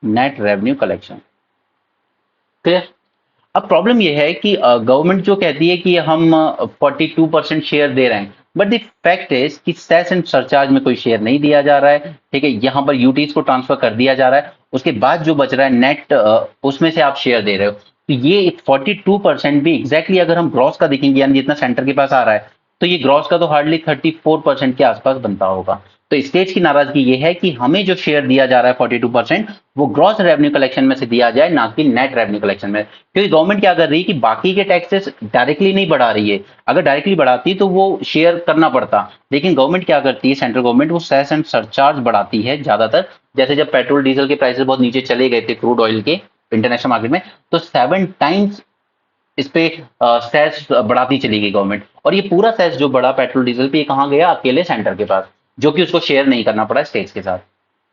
A: net revenue collection, clear. अब प्रॉब्लम यह है कि गवर्नमेंट जो कहती है कि हम 42% शेयर दे रहे हैं, बट द फैक्ट इज कि सेस एंड सरचार्ज में कोई शेयर नहीं दिया जा रहा है, ठीक है। यहाँ पर यूटीज को ट्रांसफर कर दिया जा रहा है, उसके बाद जो बच रहा है नेट, उसमें से आप शेयर दे रहे हो। तो ये 42% भी एग्जैक्टली अगर हम ग्रॉस का देखेंगे, यानी जितना सेंटर के पास आ रहा है, तो ये ग्रॉस का तो हार्डली 34% के आसपास बनता होगा। तो स्टेट की नाराजगी ये है कि हमें जो शेयर दिया जा रहा है 42%, वो ग्रॉस रेवेन्यू कलेक्शन में से दिया जाए, ना कि नेट रेवेन्यू कलेक्शन में। क्योंकि गवर्नमेंट क्या कर रही है कि बाकी के टैक्सेस डायरेक्टली नहीं बढ़ा रही है, अगर डायरेक्टली बढ़ाती तो वो शेयर करना पड़ता, लेकिन गवर्नमेंट क्या करती है, सेंट्रल गवर्नमेंट, वो सेस एंड सरचार्ज बढ़ाती है ज्यादातर। जैसे जब पेट्रोल डीजल के प्राइसेस बहुत नीचे चले गए थे क्रूड ऑयल के इंटरनेशनल मार्केट में, तो 7 टाइम्स इस पे सेस बढ़ाती चली गई गवर्नमेंट, और ये पूरा सेस जो बढ़ा पेट्रोल डीजल पे, ये कहाँ गया, अकेले सेंटर के पास, जो कि उसको शेयर नहीं करना पड़ा स्टेट्स के साथ,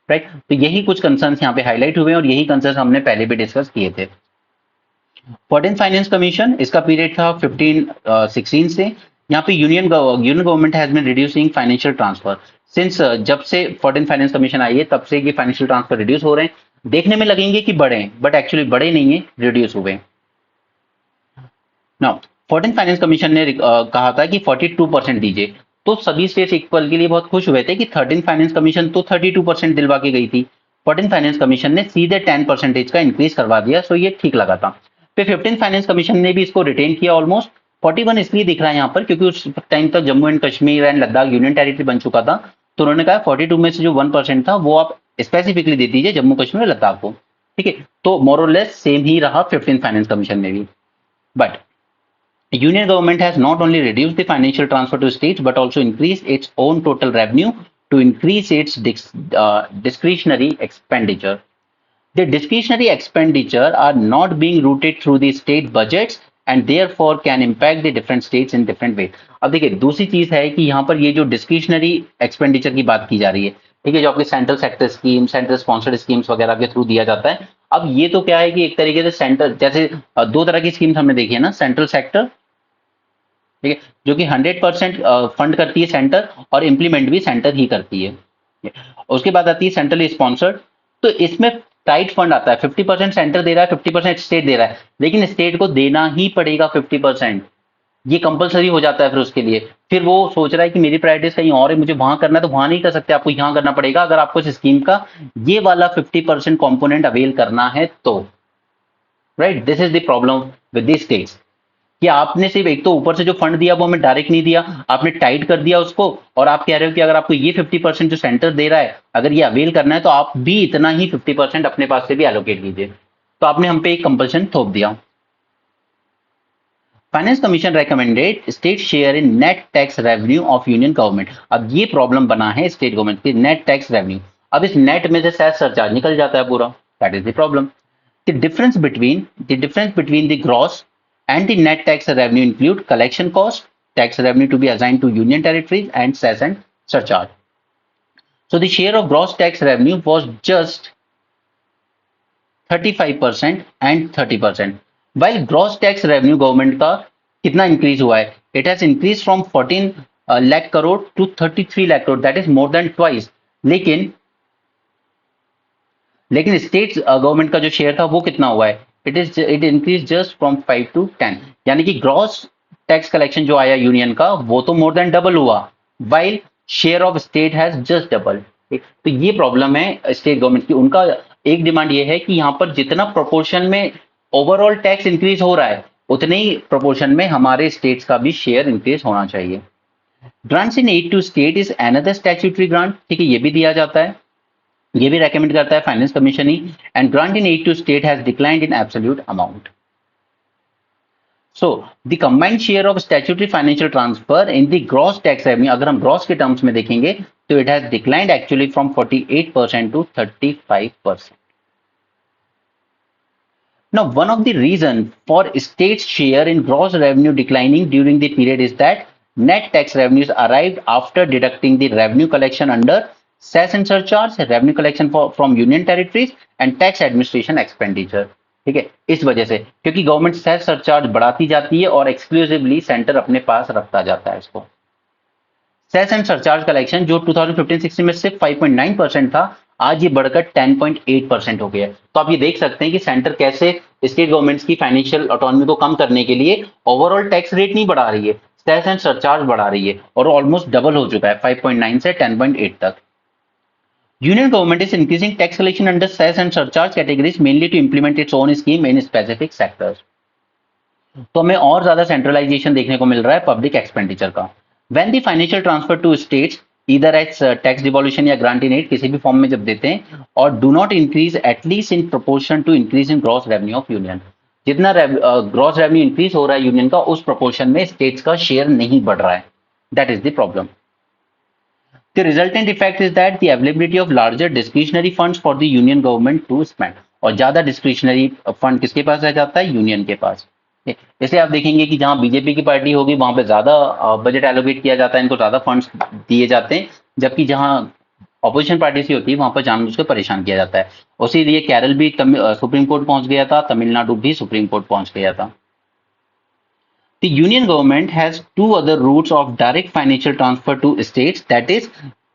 A: राइट। तो यही कुछ कंसर्न्स यहाँ पे हाईलाइट हुए और यही कंसर्न्स हमने पहले भी डिस्कस किए थे। 14 फाइनेंस कमीशन, इसका पीरियड था 1516 से। यहाँ पे union government has been reducing financial transfer since, जब से 14 फाइनेंस कमीशन आई है तब से ये फाइनेंशियल ट्रांसफर रिड्यूस हो रहे हैं। देखने में लगेंगे कि बढ़े हैं, बट एक्चुअली बढ़े नहीं है, रिड्यूस हुए। नाउ 14 फाइनेंस कमीशन ने कहा था कि 42% दीजिए, तो सभी स्टेट्स इक्वल के लिए बहुत खुश हुए थे कि 13 फाइनेंस कमीशन तो 32% दिलवा के गई थी, 14 फाइनेंस कमीशन ने सीधे 10% का इंक्रीज करवा दिया, सो ये ठीक लगा था। फिर 15 फाइनेंस कमीशन ने भी इसको रिटेन किया ऑलमोस्ट। 41 इसलिए दिख रहा है यहाँ पर क्योंकि उस टाइम तक Jammu and Kashmir and Ladakh union territory बन चुका था, तो उन्होंने कहा 42 में से जो 1% था वो आप स्पेसिफिकली दे दीजिए जम्मू कश्मीर और लद्दाख को, ठीक है। तो मोरलेस सेम ही रहा 15 फाइनेंस कमीशन में भी। But Union government has not only reduced the financial transfer to states but also increased its own total revenue to increase its discretionary expenditure. The discretionary expenditure are not being routed through the state budgets and therefore can impact the different states in different ways. अब देखिए दूसरी चीज है कि यहाँ पर ये जो डिस्क्रिशनरी एक्सपेंडिचर की बात की जा रही है, ठीक है, जो आपके central sector scheme, central sponsored schemes वगैरह के थ्रू दिया जाता है। अब ये तो क्या है कि एक तरीके से सेंटर जैसे दो तरह की स्कीम्स हमने देखी है ना, सेंट्रल सेक्टर, ठीक है, जो कि 100% फंड करती है सेंटर और इम्प्लीमेंट भी सेंटर ही करती है। उसके बाद आती है सेंट्रली स्पॉन्सर्ड, तो इसमें टाइट फंड आता है, 50% सेंटर दे रहा है, 50% स्टेट दे रहा है, लेकिन स्टेट को देना ही पड़ेगा 50%, ये कंपलसरी हो जाता है फिर उसके लिए। फिर वो सोच रहा है कि मेरी प्रायोरिटीज कहीं और है, मुझे वहां करना है, तो वहां नहीं कर सकते, आपको यहां करना पड़ेगा अगर आपको इस स्कीम का ये वाला 50% कॉम्पोनेंट अवेल करना है तो। Right, this is the problem with the states कि आपने सिर्फ एक तो ऊपर से जो फंड दिया वो हमें डायरेक्ट नहीं दिया, आपने टाइट कर दिया उसको, और आप कह रहे हो कि अगर आपको ये 50% जो सेंटर दे रहा है अगर ये अवेल करना है तो आप भी इतना ही 50% अपने पास से भी एलोकेट कीजिए, तो आपने हम पे एक कंपल्शन थोप दिया। Finance commission recommended state share in net tax revenue of union government. अब ये प्रॉब्लम बना है स्टेट गवर्नमेंट की, नेट टैक्स रेवेन्यू। अब इस नेट में से सेस सरचार्ज निकल जाता है पूरा, that is the problem. The difference between the gross and the net tax revenue include collection cost, tax revenue to be assigned to union territories, and cess and surcharge. So the share of gross tax revenue was just 35% and 30%. While gross tax revenue government का कितना increase हुआ है? It has increased from 14 lakh crore to 33 lakh crore. That is more than twice. लेकिन state government का जो share था वो कितना हुआ है? It increase just from 5 to 10, यानी कि ग्रॉस टैक्स कलेक्शन जो आया यूनियन का वो तो मोर देन डबल हुआ, while share of state has just double. तो ये प्रॉब्लम है स्टेट गवर्नमेंट की। उनका एक डिमांड ये है कि यहाँ पर जितना प्रोपोर्शन में ओवरऑल टैक्स इंक्रीज हो रहा है उतने ही प्रोपोर्शन में हमारे स्टेट्स का भी शेयर इंक्रीज होना चाहिए। Grants in aid to state is another statutory grant, ठीक है, ये भी दिया जाता है, ये भी रेकमेंड करता है फाइनेंस कमीशन ही। And grant in aid to state has declined in absolute amount. So the combined share of statutory financial transfer in the gross tax revenue, अगर हम ग्रॉस के टर्म्स में देखेंगे तो it has declined actually from 48% to 35%. Now, one of the reason for state's share in gross revenue declining during the period is that net tax revenues arrived after deducting the revenue collection under cess and surcharge, revenue collection from union territories and tax administration expenditure. ठीक है, इस वजह से क्योंकि government cess surcharge बढ़ाती जाती है और एक्सक्लूसिवली सेंटर अपने पास रखता जाता है इसको। सेस एंड सरचार्ज कलेक्शन जो 2015-16 में सिर्फ 5.9% था, आज ये बढ़कर 10.8% हो गया। तो आप ये देख सकते हैं कि सेंटर कैसे स्टेट गवर्नमेंट्स की फाइनेंशियल ऑटोनॉमी को कम करने के लिए ओवरऑल टैक्स रेट नहीं बढ़ा रही है, सेस एंड सरचार्ज बढ़ा रही है, और ऑलमोस्ट डबल हो चुका है 5.9 से 10.8 तक। Union government is increasing tax collection under cess and surcharge categories mainly to implement its own scheme in specific sectors. तो हमें और ज्यादा सेंट्रलाइजेशन देखने को मिल रहा है पब्लिक एक्सपेंडिचर का। When the financial transfer to states either as tax devolution या grant in aid किसी भी फॉर्म में जब देते हैं, और do not increase at least in proportion to increase in gross revenue of union, जितना ग्रॉस रेवेन्यू इंक्रीज हो रहा है यूनियन का उस प्रोपोर्शन में स्टेट्स का शेयर नहीं बढ़ रहा है, that is the problem. The resultant effect is that the availability of larger discretionary funds for the union government to spend, और ज्यादा डिस्क्रिशनरी फंड किसके पास रह जाता है? यूनियन के पास। इसलिए आप देखेंगे कि जहां बीजेपी की पार्टी होगी वहां पे ज्यादा बजट एलोकेट किया जाता है, इनको ज्यादा फंड्स दिए जाते हैं, जबकि जहां ऑपोजिशन पार्टी से होती है वहां पर जानबूझकर परेशान किया जाता है। उसी लिए केरल भी सुप्रीम कोर्ट पहुंच गया था, तमिलनाडु भी सुप्रीम कोर्ट पहुंच गया था। The union government has two other routes of direct financial transfer to states, that is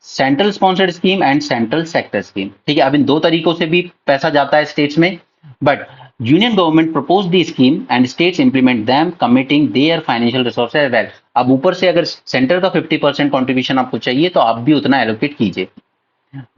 A: central sponsored scheme and central sector scheme. ठीक है, अब इन दो तरीकों से भी पैसा जाता है स्टेट्स में, but union government propose the scheme and states implement them committing there financial resources well. अब ऊपर से अगर सेंटर का 50% कॉन्ट्रीब्यूशन आपको चाहिए तो आप भी उतना एलोकेट कीजिए।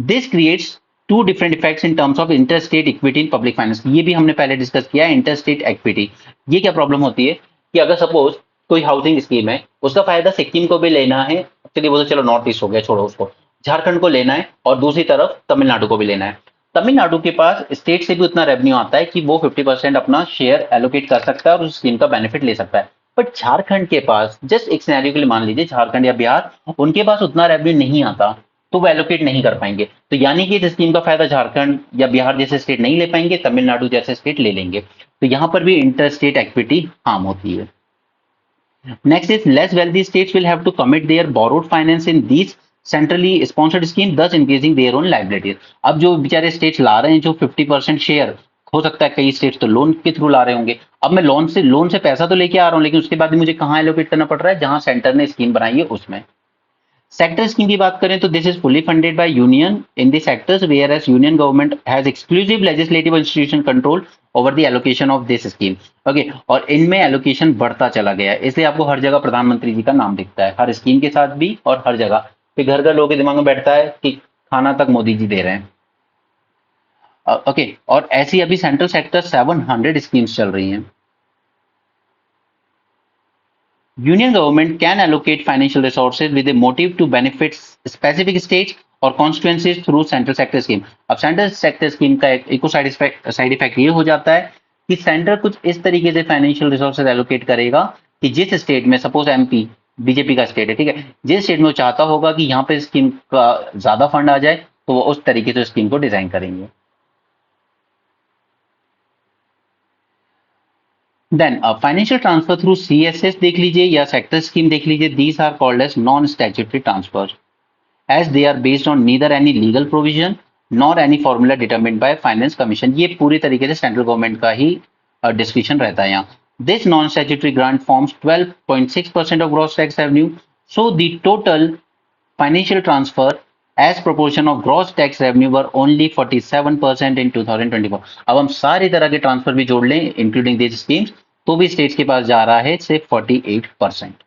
A: This creates to different effects in terms of inter state equity in public finance. ये भी हमने पहले डिस्कस किया है, इंटर स्टेट इक्विटी। ये क्या प्रॉब्लम होती है कि अगर सपोज कोई हाउसिंग स्कीम है, उसका फायदा सिक्किम को भी लेना है, चलिए वो तो चलो नॉर्थ ईस्ट हो गया, छोड़ो उसको, झारखंड को लेना है और दूसरी तरफ तमिलनाडु को भी लेना है। तमिलनाडु के पास स्टेट से भी उतना रेवेन्यू आता है कि वो 50% अपना शेयर एलोकेट कर सकता है और उस स्कीम का बेनिफिट ले सकता है। बट झारखंड के पास, जस्ट एक सिनेरियो के लिए मान लीजिए झारखंड या बिहार, उनके पास उतना रेवेन्यू नहीं आता, तो वो एलोकेट नहीं कर पाएंगे। तो यानी कि इस स्कीम का फायदा झारखंड या बिहार जैसे स्टेट नहीं ले पाएंगे, तमिलनाडु जैसे स्टेट ले लेंगे। तो यहां पर भी इंटर स्टेट इक्विटी हार्म होती है। Next is less wealthy states will have to commit their borrowed finance in these centrally sponsored scheme, thus increasing their own liabilities. अब जो बेचारे स्टेट्स ला रहे हैं जो 50% शेयर, हो सकता है कई स्टेट्स तो लोन के थ्रू ला रहे होंगे। अब मैं लोन से पैसा तो लेके आ रहा हूँ, लेकिन उसके बाद भी मुझे कहाँ एलोकेट करना पड़ रहा है, जहां सेंटर ने स्कीम बनाई है उसमें। सेक्टर स्कीम की बात करें तो this is fully funded by union in the sectors where as union government has exclusive legislative institution control over the allocation of this scheme. Okay, और इनमें एलोकेशन बढ़ता चला गया है, इसलिए आपको हर जगह प्रधानमंत्री जी का नाम दिखता है, हर स्कीम के साथ भी और हर जगह। फिर घर घर लोगों के दिमाग में बैठता है कि खाना तक मोदी जी दे रहे हैं। ओके, और ऐसी अभी सेंट्रल सेक्टर 700 स्कीम्स चल रही हैं। Union government can allocate financial resources with a motive to benefit specific states or constituencies through central sector scheme। अब सेंट्रल सेक्टर स्कीम का एक इको साइड इफेक्ट ये हो जाता है कि सेंटर कुछ इस तरीके से फाइनेंशियल रिसोर्सेज एलोकेट करेगा कि जिस स्टेट में, सपोज एमपी बीजेपी का स्टेट है, ठीक है, जिस स्टेट में वो चाहता होगा कि यहाँ पे स्कीम का ज्यादा फंड आ जाए, तो वो उस तरीके से स्कीम को डिजाइन करेंगे। Then financial transfer through CSS देख लीजिए या सेक्टर स्कीम देख लीजिए, these are called as non statutory transfer as they are based on neither any legal provision nor any formula determined by finance commission. ये पूरी तरीके से सेंट्रल गवर्नमेंट का ही डिस्क्रिप्शन रहता है यहाँ। This non statutory grant forms 12.6% of gross tax revenue, so the total financial transfer as proportion of gross tax revenue were only 47% in 2024। अब हम सारी तरह के ट्रांसफर भी जोड़ लें इंक्लूडिंग दिस स्कीम्स, तो भी स्टेट्स के पास जा रहा है सिर्फ 48%।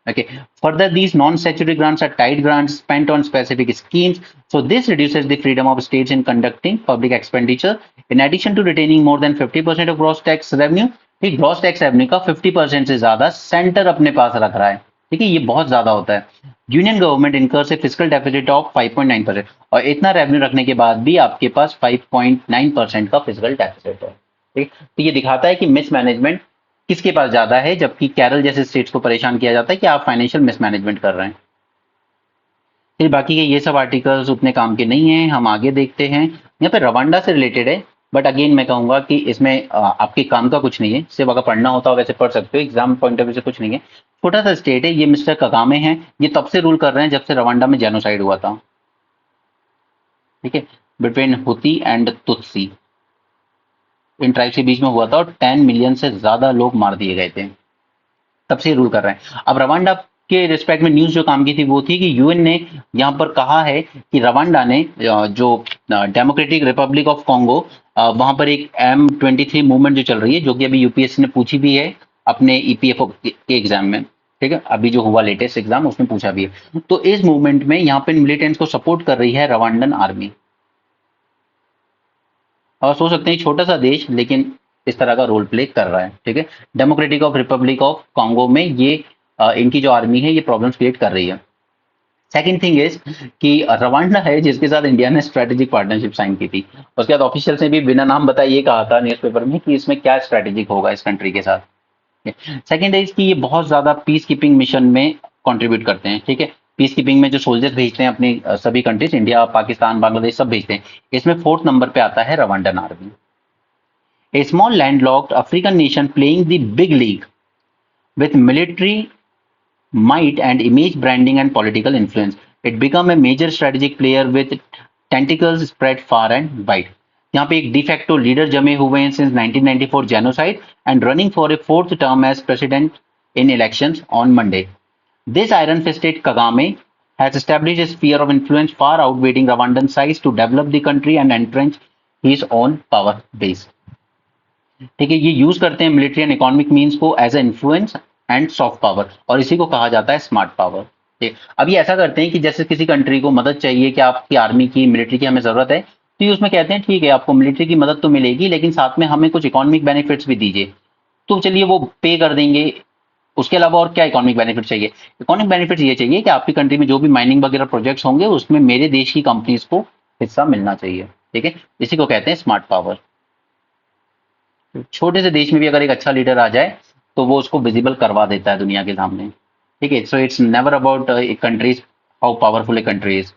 A: Okay. Further, these non-statutory grants are tied grants spent on specific schemes. So this reduces the freedom of states in conducting public expenditure. In addition to retaining more than 50% of gross tax revenue, ठीक, gross tax revenue का 50% से ज्यादा centre अपने पास रख रहा है। ठीक है, ये बहुत ज्यादा होता है। Union government incurs A fiscal deficit of 5.9%, और इतना रेवेन्यू रखने के बाद भी आपके पास 5.9% का फिस्कल डेफिसिट है। ठीक, तो ये दिखाता है कि मिसमैनेजमेंट किसके पास ज्यादा है, जबकि केरल जैसे स्टेट्स को परेशान किया जाता है कि आप फाइनेंशियल मिसमैनेजमेंट कर रहे हैं। फिर बाकी के ये सब आर्टिकल्स उतने काम के नहीं हैं, हम आगे देखते हैं। यहाँ पे रवांडा से रिलेटेड है, बट अगेन मैं कहूंगा कि इसमें आपके काम का कुछ नहीं है, सिर्फ अगर पढ़ना होता हो वैसे पढ़ सकते हो, एग्जाम पॉइंट ऑफ व्यू से कुछ नहीं है। छोटा सा स्टेट है ये, मिस्टर कगामे हैं, ये तब से रूल कर रहे हैं जब से रवांडा में जेनोसाइड हुआ था। ठीक है, between Houthi and Tutsi, in tribes के बीच में हुआ था और 10 मिलियन से ज्यादा लोग मार दिए गए थे, तब से रूल कर रहे हैं। अब रवांडा के रिस्पेक्ट में न्यूज जो काम की थी वो थी कि यूएन ने यहाँ पर कहा है कि रवांडा ने जो डेमोक्रेटिक रिपब्लिक ऑफ कॉन्गो, वहां पर एक M23 मूवमेंट जो चल रही है, जो कि अभी यूपीएससी ने पूछी भी है अपने ईपीएफओ के एग्जाम में। ठीक है, अभी जो हुआ लेटेस्ट एग्जाम उसमें पूछा भी है। तो इस मूवमेंट में यहाँ पे मिलिटेंट्स को सपोर्ट कर रही है रवांडन आर्मी। और सोच सकते हैं छोटा सा देश लेकिन इस तरह का रोल प्ले कर रहा है। ठीक है, democratic of Republic of Congo में ये इनकी जो आर्मी है ये प्रॉब्लम्स क्रिएट कर रही है। सेकंड थिंग इज कि रवांडा है जिसके साथ इंडिया ने स्ट्रेटेजिक पार्टनरशिप साइन की थी, उसके बाद ऑफिशियल ने भी बिना नाम बताए ये कहा था न्यूज़पेपर में कि इसमें क्या स्ट्रेटेजिक होगा इस कंट्री के साथ। सेकंड इज कि ये बहुत ज्यादा पीस कीपिंग मिशन में कंट्रीब्यूट करते हैं। ठीक है, पीस कीपिंग में जो सोल्जर्स भेजते हैं अपनी सभी कंट्रीज, इंडिया, पाकिस्तान, बांग्लादेश सब भेजते हैं, इसमें फोर्थ नंबर पे आता है Rwandan army. A small landlocked African nation playing the big league with military might and image branding and political influence. It become a major strategic player with tentacles spread far and wide. यहाँ पे एक de facto leader जमे हुए हैं since 1994 genocide and running for a fourth term as president in elections on Monday. This iron-fisted Kagame has established a sphere of influence far outweighing Rwandan size to develop the country and entrench his own power base. ठीक है, ये use करते हैं military and economic means को as a influence and soft power, और इसी को कहा जाता है स्मार्ट पावर। ठीक, अब ये ऐसा करते हैं कि जैसे किसी कंट्री को मदद चाहिए कि आपकी आर्मी की, मिलिट्री की हमें जरूरत है, तो ये उसमें कहते हैं ठीक है आपको मिलिट्री की मदद तो मिलेगी लेकिन साथ में हमें कुछ इकोनॉमिक बेनिफिट्स भी दीजिए। तो चलिए वो पे कर देंगे। उसके अलावा और क्या इकोनॉमिक बेनिफिट चाहिए? इकोनॉमिक बेनिफिट ये चाहिए कि आपकी कंट्री में जो भी माइनिंग वगैरह प्रोजेक्ट्स होंगे उसमें मेरे देश की कंपनीज को हिस्सा मिलना चाहिए। ठीक है, इसी को कहते हैं स्मार्ट पावर। छोटे से देश में भी अगर एक अच्छा लीडर आ जाए तो वो उसको विजिबल करवा देता है दुनिया के सामने। ठीक है, so it's never about countries how powerful a country is.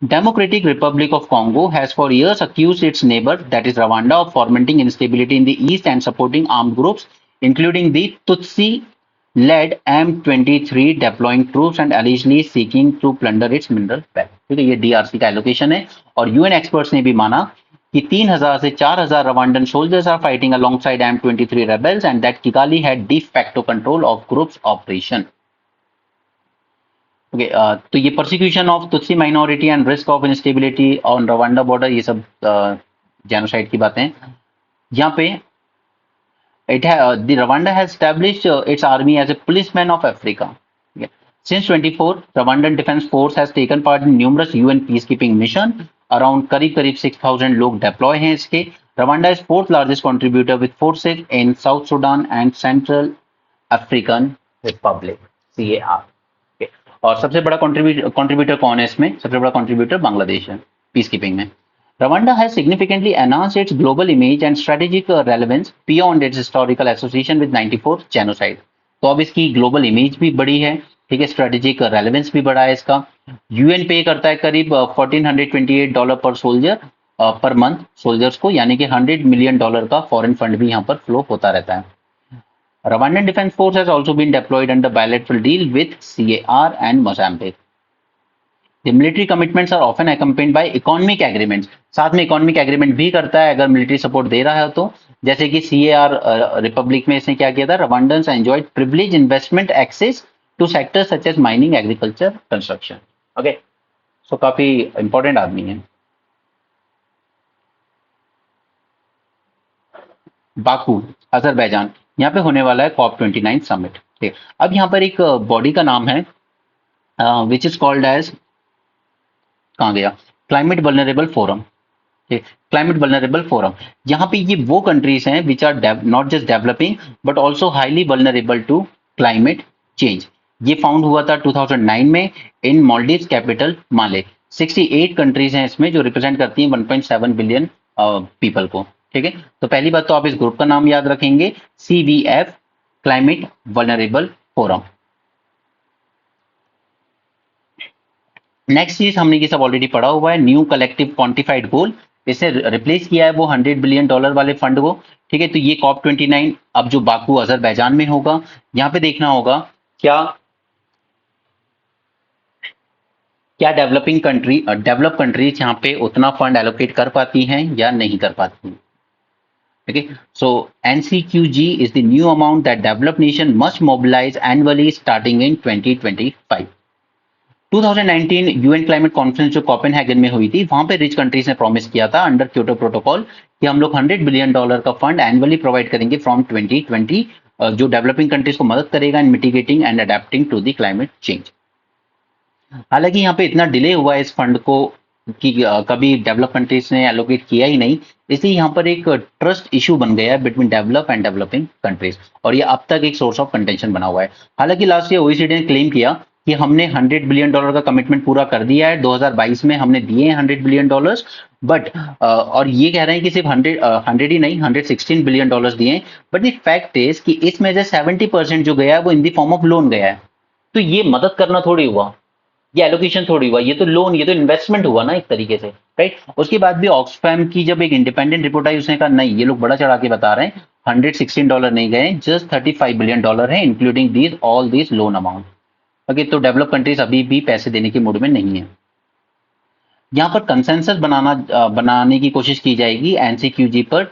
A: Democratic Republic of Congo has for years accused its neighbor, that is Rwanda, of fomenting instability in the east and supporting armed groups, including the Tutsi-led M23 deploying troops and allegedly seeking to plunder its mineral wealth। ठीक है, ये DRC का allocation है और UN experts ने भी माना कि 3,000 से 4,000 Rwandan soldiers are fighting alongside M23 rebels and that Kigali had de facto control of group's operation। Okay, तो ये persecution of Tutsi minority and risk of instability on Rwanda border, ये सब genocide की बातें यहाँ पे। the Rwanda has established its army as a policeman of Africa। Since 24, Rwandan Defense Force has taken part in numerous UN peacekeeping mission। Around करीब 6,000 लोग deploy हैं इसके। Rwanda is fourth largest contributor with forces in South Sudan and Central African Republic (CAR)। और सबसे बड़ा contributor कौन है इसमें? सबसे बड़ा कंट्रीब्यूटर बांग्लादेश है पीस कीपिंग में। Rwanda has significantly enhanced its global image and strategic relevance beyond its historical association with 94 genocide। तो अब इसकी ग्लोबल इमेज भी बड़ी है। ठीक है, स्ट्रेटेजिक रेलेवेंस भी बढ़ा है इसका। यूएन पे करता है करीब $1,428 पर सोल्जर पर मंथ सोल्जर्स को, यानी कि $100 मिलियन का फॉरेन फंड भी यहाँ पर फ्लो होता रहता है। Rwandan Defense Force has also been deployed under bilateral deal with CAR and Mozambique। The military commitments are often accompanied by economic agreements। साथ में इकोनॉमिक एग्रीमेंट भी करता है अगर मिलिट्री सपोर्ट दे रहा है तो। जैसे कि CAR रिपब्लिक में इसने क्या किया था? Rwandans enjoyed privileged investment access to sectors such as mining, agriculture, construction। Okay, so काफी इंपॉर्टेंट आदमी है। बाकू, अजरबैजान, यहाँ पे होने वाला है COP29 समिट। ठीक, अब यहाँ पर एक बॉडी का नाम है विच इज कॉल्ड एज, कहाँ गया, climate vulnerable forum. Climate vulnerable forum, यहाँ पे ये वो कंट्रीज हैं which are not just developing but also highly vulnerable to climate change. ये फाउंड हुआ था 2009 में in Maldives capital Male. 68 countries हैं इसमें जो रिप्रेजेंट करती हैं 1.7 बिलियन पीपल को। ठीक है, तो पहली बात तो आप इस ग्रुप का नाम याद रखेंगे, CVF, climate vulnerable forum. Next चीज हमने ये सब ऑलरेडी पढ़ा हुआ है, न्यू कलेक्टिव क्वांटिफाइड गोल। इसे रिप्लेस किया है वो $100 बिलियन वाले फंड को। ठीक है, तो ये COP29 अब जो बाकू अजरबैजान में होगा, यहाँ पे देखना होगा क्या क्या डेवलपिंग कंट्री डेवलप कंट्रीज यहाँ पे उतना फंड एलोकेट कर पाती हैं या नहीं कर पाती हैं। Okay, so NCQG is the new amount that developed nation must mobilize annually starting in 2025। 2019 UN climate conference जो कोपेनहेगन में हुई थी, वहां पे रिच कंट्रीज ने प्रॉमिस किया था अंडर क्योटो प्रोटोकॉल कि हम लोग $100 बिलियन का फंड एनुअली प्रोवाइड करेंगे फ्रॉम 2020, जो डेवलपिंग कंट्रीज को मदद करेगा in mitigating and adapting to the climate change. हालांकि यहाँ पे इतना डिले हुआ है इस फंड को कि कभी डेवलप कंट्रीज ने एलोकेट किया ही नहीं, इसलिए यहाँ पर एक ट्रस्ट इशू बन गया है between develop and developing countries और ये अब तक एक सोर्स ऑफ कंटेंशन बना हुआ है। हालांकि लास्ट ईयर OECD ने क्लेम किया कि हमने $100 बिलियन का कमिटमेंट पूरा कर दिया है, 2022 में हमने दिए हैं $100 बिलियन, बट और ये कह रहे हैं कि सिर्फ 100 ही नहीं, $116 बिलियन दिए हैं, बट द फैक्ट इज कि इसमें से 70% जो गया है वो in the form of loan गया है। तो ये मदद करना थोड़ी हुआ, ये एलोकेशन थोड़ी हुआ, ये तो लोन, ये तो इन्वेस्टमेंट हुआ ना एक तरीके से, राइट। उसके बाद भी ऑक्सफैम की जब एक इंडिपेंडेंट रिपोर्ट आई उसने कहा नहीं, ये लोग बड़ा चढ़ा के बता रहे हैं, $116 नहीं गए, जस्ट $35 बिलियन है including these all these loan amount. Okay, तो डेवलप कंट्रीज अभी भी पैसे देने के मूड में नहीं है। यहाँ पर कंसेंसस बनाने की कोशिश की जाएगी एनसीक्यूजी पर।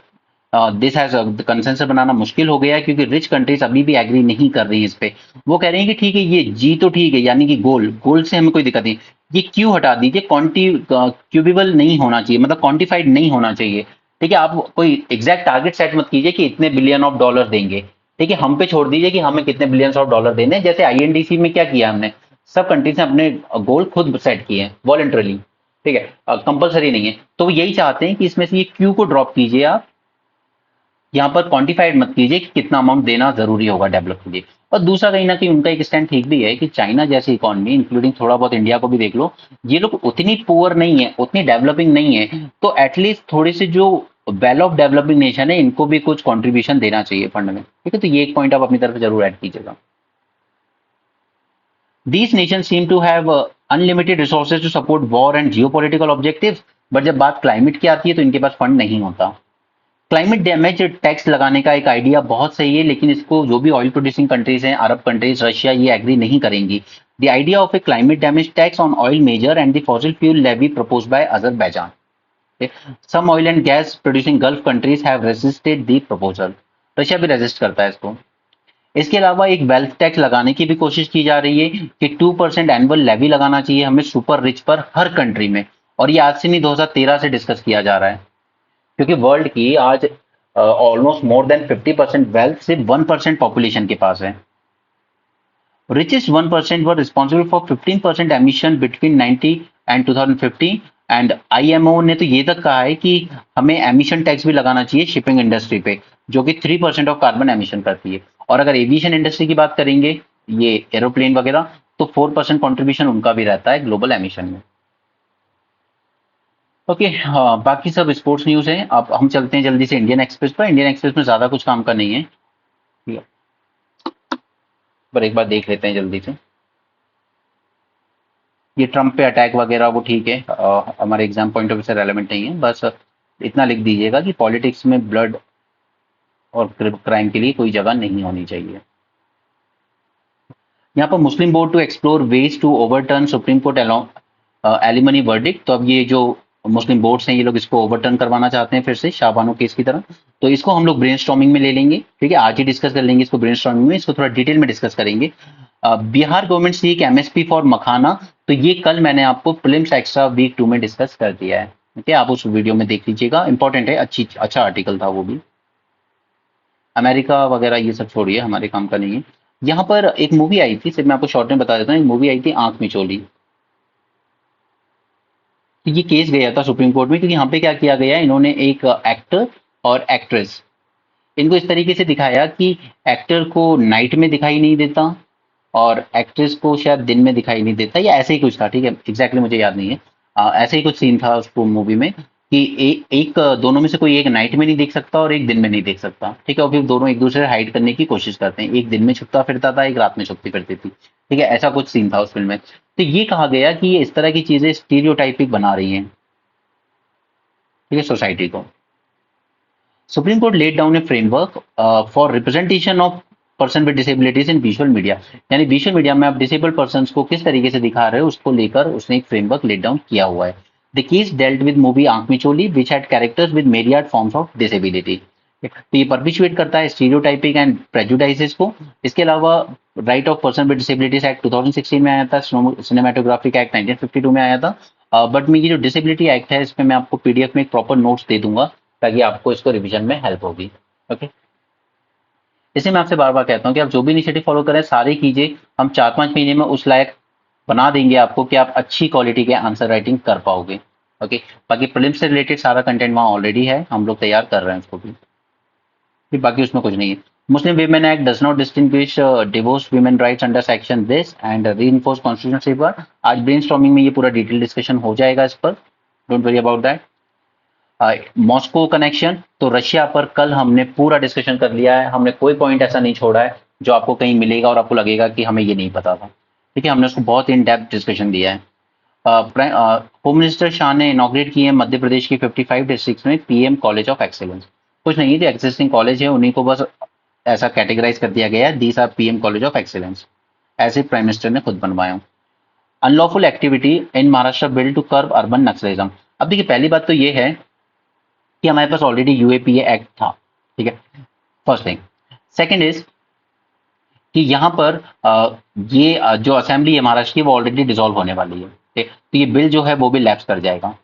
A: दिस हैज कंसेंसस बनाना मुश्किल हो गया है क्योंकि रिच कंट्रीज अभी भी एग्री नहीं कर रही है इस पे। वो कह रही है कि ठीक है ये जी तो ठीक है, यानी कि गोल से हमें कोई दिक्कत नहीं, ये क्यों हटा दीजिए, क्यूबिबल नहीं होना चाहिए, मतलब क्वांटिफाइड नहीं होना चाहिए। ठीक है, आप कोई एग्जैक्ट टारगेट सेट मत कीजिए कि इतने बिलियन ऑफ डॉलर देंगे। ठीक है, हम पे छोड़ दीजिए कि हमें कितने बिलियंस ऑफ डॉलर देने। जैसे INDC में क्या किया हमने, सब कंट्रीज ने अपने गोल खुद सेट किए हैं वॉलंटरली। ठीक है, कंपलसरी नहीं है। तो वो यही चाहते हैं कि इसमें से ये क्यू को ड्रॉप कीजिए आप, यहाँ पर क्वांटिफाइड मत कीजिए कि कितना अमाउंट देना जरूरी होगा डेवलप के लिए। और दूसरा कहीं ना कहीं उनका एक स्टैंड ठीक भी है कि चाइना जैसी इकोनॉमी, इंक्लूडिंग थोड़ा बहुत इंडिया को भी देख लो, ये लोग उतनी पुअर नहीं है, उतनी डेवलपिंग नहीं है, तो एटलीस्ट थोड़ी सी जो वेल ऑफ डेवलपिंग नेशन है इनको भी कुछ कंट्रीब्यूशन देना चाहिए फंड में। ठीक है, तो ये एक पॉइंट आप अपनी तरफ से जरूर ऐड कीजिएगा। These nations seem to have unlimited resources to support war and geopolitical objectives, but जब बात क्लाइमेट की आती है तो इनके पास फंड नहीं होता। क्लाइमेट डैमेज टैक्स लगाने का एक आइडिया बहुत सही है, लेकिन इसको जो भी ऑयल प्रोड्यूसिंग कंट्रीज हैं, अरब कंट्रीज, रशिया, ये एग्री नहीं करेंगी। The idea of a climate damage tax on oil major and the fossil fuel levy propose by Azerbaijan. Some oil and gas producing Gulf countries have resisted the proposal. Russia भी resist करता है इसको। इसके अलावा एक wealth tax लगाने की भी कोशिश की जा रही है कि 2% एनुअल लेवी लगाना चाहिए हमें सुपर रिच पर हर कंट्री में। और ये आज से नहीं, 2013 से डिस्कस किया जा रहा है, क्योंकि वर्ल्ड की आज ऑलमोस्ट मोर देन 50% वेल्थ सिर्फ 1% पॉपुलेशन के पास है। richest 1% were responsible for 15% emission between 90 and 2050, and IMO ने तो ये तक कहा है कि हमें एमिशन टैक्स भी लगाना चाहिए शिपिंग इंडस्ट्री पे, जो कि 3% ऑफ कार्बन एमिशन करती है। और अगर एविएशन इंडस्ट्री की बात करेंगे, ये एरोप्लेन वगैरह, तो 4% कॉन्ट्रीब्यूशन उनका भी रहता है ग्लोबल एमिशन में। ओके, हाँ, बाकी सब स्पोर्ट्स न्यूज है। अब हम चलते हैं जल्दी से इंडियन एक्सप्रेस पर। इंडियन एक्सप्रेस में ज्यादा कुछ काम का नहीं है, ठीक है, पर एक बार देख लेते हैं जल्दी से। ये ट्रम्प पे अटैक वगैरह वो ठीक है, हमारे एग्जाम पॉइंट ऑफ व्यू से रेलेवेंट नहीं है। बस इतना लिख दीजिएगा कि पॉलिटिक्स में ब्लड और क्राइम के लिए कोई जगह नहीं होनी चाहिए। यहाँ पर Muslim board to explore ways to overturn Supreme Court alimony verdict. तो अब ये जो मुस्लिम बोर्ड्स हैं ये लोग इसको ओवरटर्न करवाना चाहते हैं फिर से शाहबानो केस की तरह। तो इसको हम लोग ब्रेनस्टॉर्मिंग में ले लेंगे, ठीक है, आज ही डिस्कस कर लेंगे इसको ब्रेनस्टॉर्मिंग में, इसको थोड़ा डिटेल में डिस्कस करेंगे। Bihar government seek MSP for makhana, तो ये कल मैंने आपको प्रीलिम्स एक्स्ट्रा वीक 2 में डिस्कस कर दिया है, ठीक है, आप उस वीडियो में देख लीजिएगा, इंपॉर्टेंट है, अच्छा आर्टिकल था वो भी। अमेरिका वगैरह ये सब छोड़िए, हमारे काम का नहीं है। यहाँ पर एक मूवी आई थी, सिर्फ मैं आपको शॉर्ट में बता देता हूँ, एक मूवी आई थी आंख मिचोली। तो ये केस गया था सुप्रीम कोर्ट में, क्योंकि यहाँ पे क्या किया गया, इन्होंने एक एक्टर और एक्ट्रेस, इनको इस तरीके से दिखाया कि एक्टर को नाइट में दिखाई नहीं देता और एक्ट्रेस को शायद दिन में दिखाई नहीं देता, या ऐसे ही कुछ था, ठीक है, एग्जैक्टली मुझे याद नहीं है। ऐसे ही कुछ सीन था उसको मूवी में कि एक दोनों में से कोई एक नाइट में नहीं देख सकता और एक दिन में नहीं देख सकता, ठीक है, और फिर दोनों एक दूसरे से हाइड करने की कोशिश करते हैं, एक दिन में छुपता फिरता था, एक रात में छुपती फिरती थी, ठीक है, ऐसा कुछ सीन था उस फिल्म में। तो ये कहा गया कि ये इस तरह की चीजें स्टीरियोटाइपिक बना रही हैं, ठीक है, सोसाइटी को। Supreme court laid down A framework for representation of person with disabilities in visual media, यानी विजुअल मीडिया में आप डिसेबल पर्सन को किस तरीके से दिखा रहे हो उसको लेकर उसने एक फ्रेमवर्क लेड डाउन किया हुआ है। The case dealt with movie Aankh Micholi which had characters with myriad forms of disability. तो ये परपिचुएट करता है स्टीरियोटाइपिंग एंड प्रेजुडाइसेस को। इसके अलावा right of person with disabilities act 2016 में आया था, सिनेमाटोग्राफिक एक्ट 1952 में आया था। बट मैं ये जो डिसेबिलिटी एक्ट है इस पर मैं आपको पीडीएफ में एक प्रॉपर नोट्स दे दूंगा ताकि आपको इसको रिवीजन में हेल्प होगी। ओके, इसलिए मैं आपसे बार बार कहता हूँ कि आप जो भी इनिशिएटिव फॉलो करें सारे कीजिए, हम 4-5 महीने में उस लायक बना देंगे आपको कि आप अच्छी क्वालिटी के आंसर राइटिंग कर पाओगे। ओके, बाकी प्रीलिम्स से रिलेटेड सारा कंटेंट वहाँ ऑलरेडी है, हम लोग तैयार कर रहे हैं उसको भी, फिर बाकी उसमें कुछ नहीं है। मुस्लिम women act does not distinguish divorce women rights under section this and reinforce constitutional safeguard. आज ब्रेनस्टॉर्मिंग में ये पूरा डिटेल डिस्कशन हो जाएगा इस पर, don't worry about that. Moscow connection, तो रशिया पर कल हमने पूरा डिस्कशन कर लिया है, हमने कोई पॉइंट ऐसा नहीं छोड़ा है जो आपको कहीं मिलेगा और आपको लगेगा कि हमें ये नहीं पता था, ठीक है, हमने उसको बहुत इन डेप्थ डिस्कशन दिया है। होम मिनिस्टर शाह ने इनॉग्रेट किए मध्य प्रदेश की 55 डिस्ट्रिक्ट्स में पीएम कॉलेज ऑफ एक्सीलेंस। कुछ नहीं है, जो एग्जिस्टिंग कॉलेज है उन्हीं को बस ऐसा कैटेगराइज कर दिया गया है, these are PM college of excellence, ऐसे प्राइम मिनिस्टर ने खुद बनवाया। Unlawful activity in Maharashtra bill to curb urban Naxalism. अब देखिए, पहली बात तो ये है कि हमारे पास ऑलरेडी यूएपीए एक्ट था, ठीक है, फर्स्ट थिंग। सेकंड इज कि यहाँ पर जो असेंबली है महाराष्ट्र की वो ऑलरेडी डिसॉल्व होने वाली है, ठीक, तो ये बिल जो है वो भी लैप्स कर जाएगा।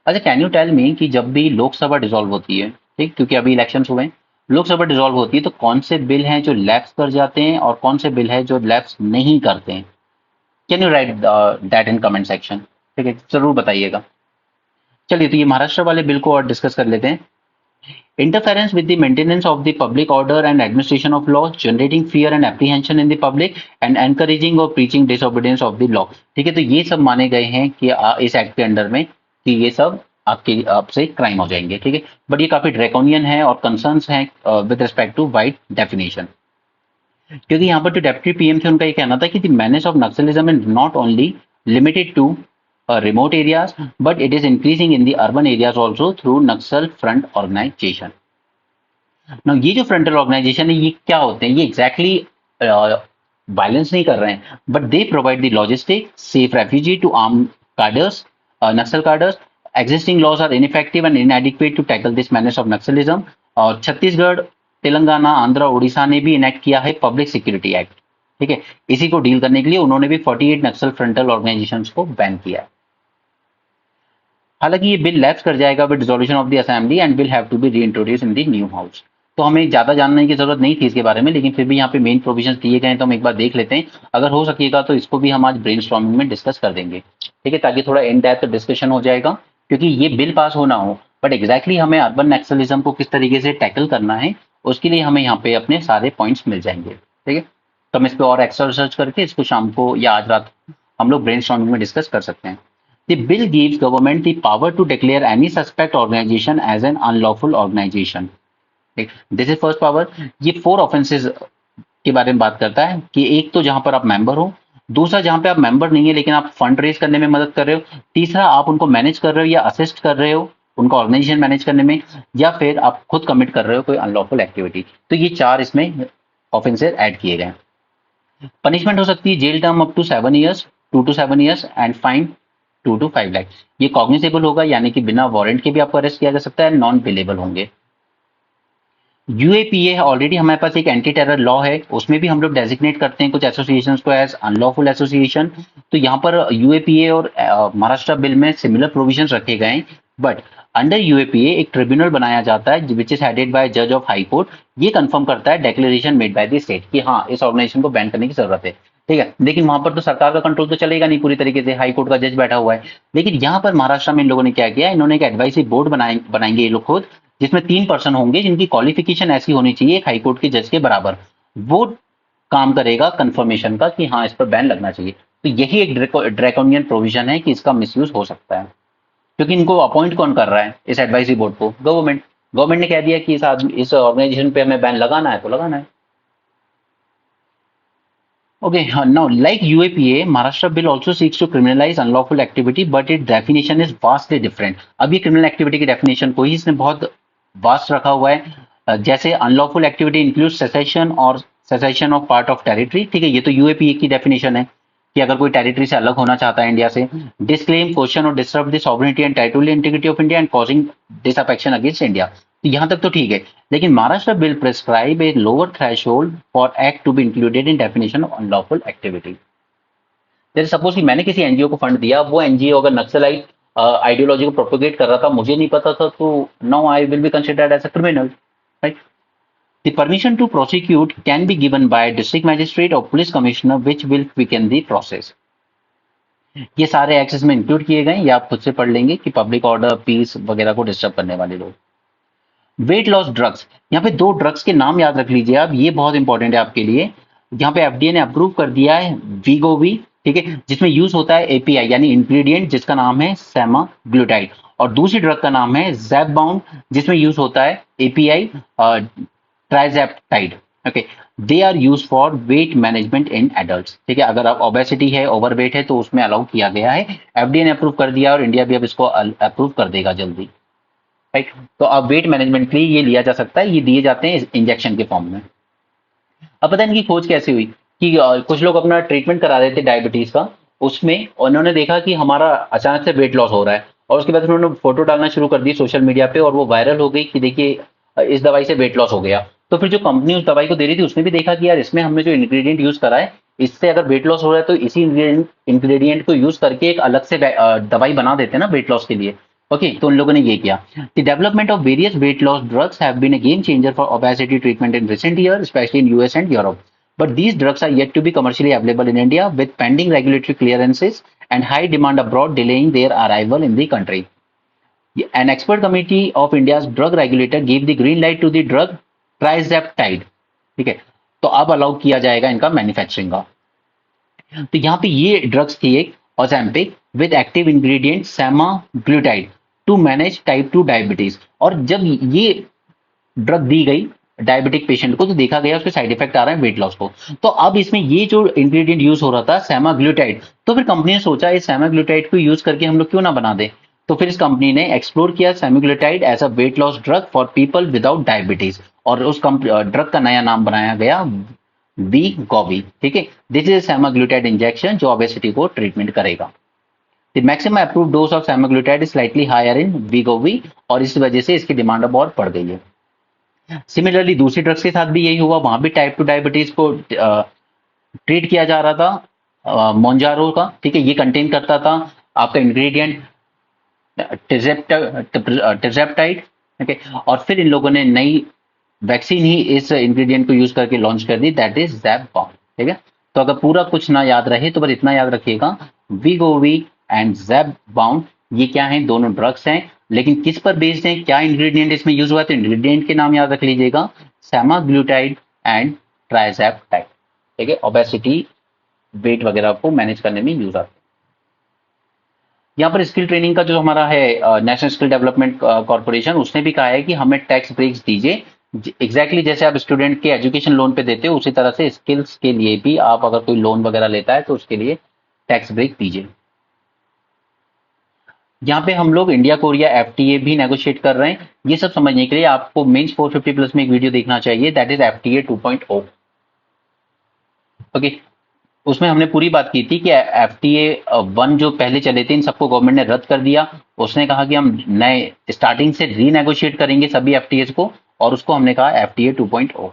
A: अच्छा, कैन यू टेल मी कि जब भी लोकसभा डिसॉल्व होती है, ठीक, क्योंकि अभी इलेक्शन हुए हैं, लोकसभा डिसॉल्व होती है तो कौन से बिल हैं जो लैप्स कर जाते हैं और कौन से बिल है जो लैप्स नहीं करते हैं? Can you right that in comment section, ठीक है, जरूर बताइएगा। चलिए तो ये महाराष्ट्र वाले बिल को और डिस्कस कर लेते हैं। Interference with the maintenance of the public order and administration of law, generating fear and apprehension in the public, and encouraging or preaching disobedience of the law। ठीक है, तो ये सब माने गए हैं कि इस एक्ट के अंडर में कि ये सब आपके आपसे क्राइम हो जाएंगे। ठीक है, बट ये काफी ड्रैकोनियन है और कंसर्न्स हैं with respect to wide definition. क्योंकि यहाँ पर जो डेप्यूटी पीएम थे उनका ये कहना था कि the menace of Naxalism is not only limited to remote areas, but it is increasing in the urban areas also through Naxal front organization। Now ये जो फ्रंटल ऑर्गेनाइजेशन है ये क्या होते हैं, ये एग्जैक्टली वायलेंस नहीं कर रहे हैं, but they provide the logistic safe refugee to arm cadres, Naxal cadres. Existing laws are ineffective and inadequate to tackle this menace of Naxalism. और छत्तीसगढ़, तेलंगाना, आंध्र, उड़ीसा ने भी इनेक्ट किया है पब्लिक सिक्योरिटी एक्ट। ठीक है, इसी को डील करने के लिए उन्होंने भी 48 नक्सल फ्रंटल ऑर्गेनाइजेशन को बैन किया है। हालांकि ये बिल लैप्स कर जाएगा with dissolution of the assembly and will have to be reintroduce in the new house. तो हमें ज्यादा जानने की जरूरत नहीं थी इसके बारे में, लेकिन फिर भी यहाँ पे मेन प्रोविजंस दिए गए हैं तो हम एक बार देख लेते हैं। अगर हो सकेगा तो इसको भी हम आज ब्रेनस्टॉर्मिंग में डिस्कस कर देंगे। ठीक है, ताकि थोड़ा इन डेप्थ डिस्कशन हो जाएगा, क्योंकि ये बिल पास होना हो बट एग्जैक्टली हमें अर्बन नक्सलिज्म को किस तरीके से टैकल करना है उसके लिए हमें यहाँ पे अपने सारे पॉइंट्स मिल जाएंगे। ठीक है, तो हम इस पर और एक्स्ट्रा रिसर्च करके इसको शाम को या आज रात हम लोग ब्रेनस्टॉर्मिंग में डिस्कस कर सकते हैं। The bill gives government the power to declare any suspect organization as an unlawful organization। This is first power. ये 4 ऑफेंसेस के बारे में बात करता है कि एक तो जहां पर आप मेंबर हो, दूसरा जहां पे आप मेंबर नहीं है लेकिन आप फंड रेज करने में मदद कर रहे हो, तीसरा आप उनको मैनेज कर रहे हो या असिस्ट कर रहे हो उनका ऑर्गेनाइजेशन मैनेज करने में, या फिर आप खुद कमिट कर रहे हो कोई अनलॉफुल एक्टिविटी। तो ये 4 इसमें ऑफेंसेस ऐड किए गए। पनिशमेंट हो सकती है jail term up to 7 years, 2 to 7 years and fine 2 to 5 lakh. ये कॉग्निजेबल होगा, यानी कि बिना वारंट के भी आपको अरेस्ट किया जा सकता है, नॉन बिलेबल होंगे। यूएपीए ऑलरेडी हमारे पास एक एंटी टेरर लॉ है, उसमें भी हम लोग डेजिग्नेट करते हैं कुछ एसोसिएशंस को एज अनलॉफुल एसोसिएशन। तो यहाँ पर यूएपीए और महाराष्ट्र बिल में सिमिलर प्रोविजंस रखे गए हैं, बट अंडर यूएपीए एक ट्रिब्यूनल बनाया जाता है विच इज हेडेड बाय जज ऑफ हाई कोर्ट। ये कंफर्म करता है declaration made by the state कि हाँ इस ऑर्गेनाइजेशन को बैन करने की जरूरत है। ठीक है, लेकिन वहां पर तो सरकार का कंट्रोल तो चलेगा नहीं पूरी तरीके से, हाई कोर्ट का जज बैठा हुआ है। लेकिन यहाँ पर महाराष्ट्र में इन लोगों ने क्या किया, इन्होंने एक एडवाइजरी बोर्ड बनाएंगे ये लोग खुद, जिसमें 3 पर्सन होंगे जिनकी क्वालिफिकेशन ऐसी होनी चाहिए एक हाई कोर्ट के जज के बराबर। वो काम करेगा कंफर्मेशन का कि हाँ इस पर बैन लगना चाहिए। तो यही एक ड्रैकोनियन प्रोविजन है कि इसका मिसयूज हो सकता है, क्योंकि इनको अपॉइंट कौन कर रहा है इस एडवाइजरी बोर्ड को, गवर्नमेंट। गवर्नमेंट ने कह दिया कि इस ऑर्गेनाइजेशन पे हमें बैन लगाना है तो लगाना है। Okay, now like UAPA, Maharashtra bill also seeks to criminalize unlawful activity, but its definition is vastly different। अब ये criminal activity की definition को ही इसने बहुत vast रखा हुआ है। जैसे unlawful activity includes secession और secession of part of territory। ठीक है, ये तो UAPA की definition है कि अगर कोई टेरिटरी से अलग होना चाहता है इंडिया से, डिस्क्लेम, क्वेश्चन और disturb the sovereignty and territorial integrity of India and causing disaffection against India. तो यहाँ तक तो ठीक है, लेकिन Maharashtra bill prescribe a lower threshold for act to be included in definition of unlawful activity. जैसे सपोज कि मैंने किसी एनजीओ को फंड दिया, वो एनजीओ अगर नक्सलाइट आइडियोलॉजी को प्रोपोगेट कर रहा था, मुझे नहीं पता था, तो now I will be considered as a criminal, right. The permission to prosecute can be given by district magistrate or police commissioner, which will quicken the process। ये सारे एक्ट्स में इंक्लूड किए गए, या आप खुद से पढ़ लेंगे कि पब्लिक ऑर्डर, पीस वगैरह को डिस्टर्ब करने वाले लोग। वेट लॉस ड्रग्स, यहाँ पे 2 ड्रग्स के नाम याद रख लीजिए आप, ये बहुत इंपॉर्टेंट है आपके लिए। यहाँ पे एफडीए ने अप्रूव कर दिया है वीगोवी, ठीक है, जिसमें यूज होता है एपीआई यानी इंग्रेडिएंट जिसका नाम है सेमाग्लूटाइड, और दूसरी ड्रग का नाम है ज़ैपबाउंड जिसमें यूज होता है API tirzepatide. Okay, they are use for weight management in adults. ठीक है, अगर आप ओबेसिटी है, ओवरवेट है, तो उसमें अलाउ किया गया है, एफडीए ने अप्रूव कर दिया और इंडिया भी अब इसको अप्रूव कर देगा जल्दी, राइट। तो अब वेट मैनेजमेंट के लिए ये लिया जा सकता है, ये दिए जाते हैं इंजेक्शन के फॉर्म में। अब पता है इनकी खोज कैसे हुई कि कुछ लोग अपना ट्रीटमेंट करा रहे थे डायबिटीज का, उसमें उन्होंने देखा कि हमारा अचानक से वेट लॉस हो रहा है, और उसके बाद उन्होंने फोटो डालना शुरू कर दी सोशल मीडिया पे, और वो वायरल हो गई कि देखिए इस दवाई से वेट लॉस हो गया। तो फिर जो कंपनी उस दवाई को दे रही थी उसने भी देखा कि यार इसमें हमने जो इंग्रेडिएंट यूज करा है इससे अगर वेट लॉस हो रहा है, तो इसी इंग्रेडिएंट को यूज करके एक अलग से दवाई बना देते हैं ना वेट लॉस के लिए। ओके, तो उन लोगों ने ये किया। The development of various weight loss drugs have been a game changer for obesity treatment in recent year, specially in US and Europe, but these drugs are yet to be commercially available in India with pending regulatory clearances and high demand abroad delaying their arrival in the country। An expert committee of India's drug regulator gave the green light to the drug ट्राइजेप्टाइड, ठीक है, तो अब allow किया जाएगा इनका manufacturing का। तो यहाँ पे ये ड्रग्स थी एक Ozempic with active ingredient semaglutide to manage type 2 diabetes. और जब ये ड्रग दी गई डायबिटिक पेशेंट को तो देखा गया उसके साइड इफेक्ट आ रहा है वेट लॉस को। तो अब इसमें ये जो इंग्रेडिएंट यूज हो रहा था सेमाग्लूटाइड, तो फिर कंपनी ने सोचा इस सेमाग्लूटाइड को यूज करके हम लोग क्यों ना बना दें। तो फिर इस कंपनी ने एक्सप्लोर किया semaglutide as a weight loss drug for people without diabetes, और उस ड्रग का नया नाम बनाया गया वीगोवी, ठीक है। दिस इज सेमाग्लूटाइड इंजेक्शन जो ओबेसिटी को ट्रीटमेंट करेगा। The maximum approved dose of semaglutide is slightly higher in Wegovy, और इस वजह से इसकी डिमांड अब और बढ़ गई है। सिमिलरली दूसरी ड्रग्स के साथ भी यही हुआ, वहां भी टाइप 2 डायबिटीज को ट्रीट किया जा रहा था मोन्जारो का, ठीक है। ये कंटेन करता था आपका इंग्रेडिएंट टिजेप्टाइड, ठीक है। और फिर इन लोगों ने नई वैक्सीन ही इस इंग्रेडिएंट को यूज करके लॉन्च कर दी, दैट इज ज़ैपबाउम, ठीक है। तो अगर पूरा कुछ ना याद रहे तो बस इतना याद रखिएगा, वीगोवी एंड ज़ैपबाउम ये क्या है, दोनों ड्रग्स हैं, लेकिन किस पर बेस्ड हैं, क्या इंग्रेडिएंट इसमें यूज हुआ है, तो इंग्रेडिएंट के नाम याद रख लीजिएगा, सेमाग्लूटाइड एंड ट्राइजेप्टाइड, ठीक है। ओबेसिटी वेट वगैरह को मैनेज करने में यूज आते हैं। यहाँ पर स्किल ट्रेनिंग का जो हमारा है नेशनल स्किल डेवलपमेंट कॉर्पोरेशन, उसने भी कहा है कि हमें टैक्स ब्रेक्स दीजिए, एग्जैक्टली जैसे आप स्टूडेंट के एजुकेशन लोन पे देते हो उसी तरह से स्किल्स के लिए भी आप अगर कोई लोन वगैरह लेता है तो उसके लिए टैक्स ब्रेक दीजिए। यहाँ पे हम लोग इंडिया कोरिया एफटीए भी नेगोशिएट कर रहे हैं। ये सब समझने के लिए आपको मेंस 450 प्लस में एक वीडियो देखना चाहिए, दैट इज एफटीए 2.0, ओके। उसमें हमने पूरी बात की थी कि एफटीए 1 जो पहले चले थे इन सबको गवर्नमेंट ने रद्द कर दिया। उसने कहा कि हम नए स्टार्टिंग से रीनेगोशिएट करेंगे सभी एफटीएस को, और उसको हमने कहा FTA 2.0।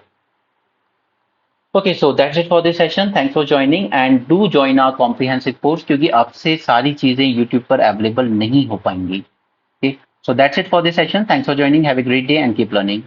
A: Okay, so that's it for this session, thanks for joining and do join our comprehensive course, क्योंकि अब से सारी चीजें यूट्यूब पर अवेलेबल नहीं हो पाएंगी। Okay, so that's it for this session, thanks for joining, have a great day and keep learning.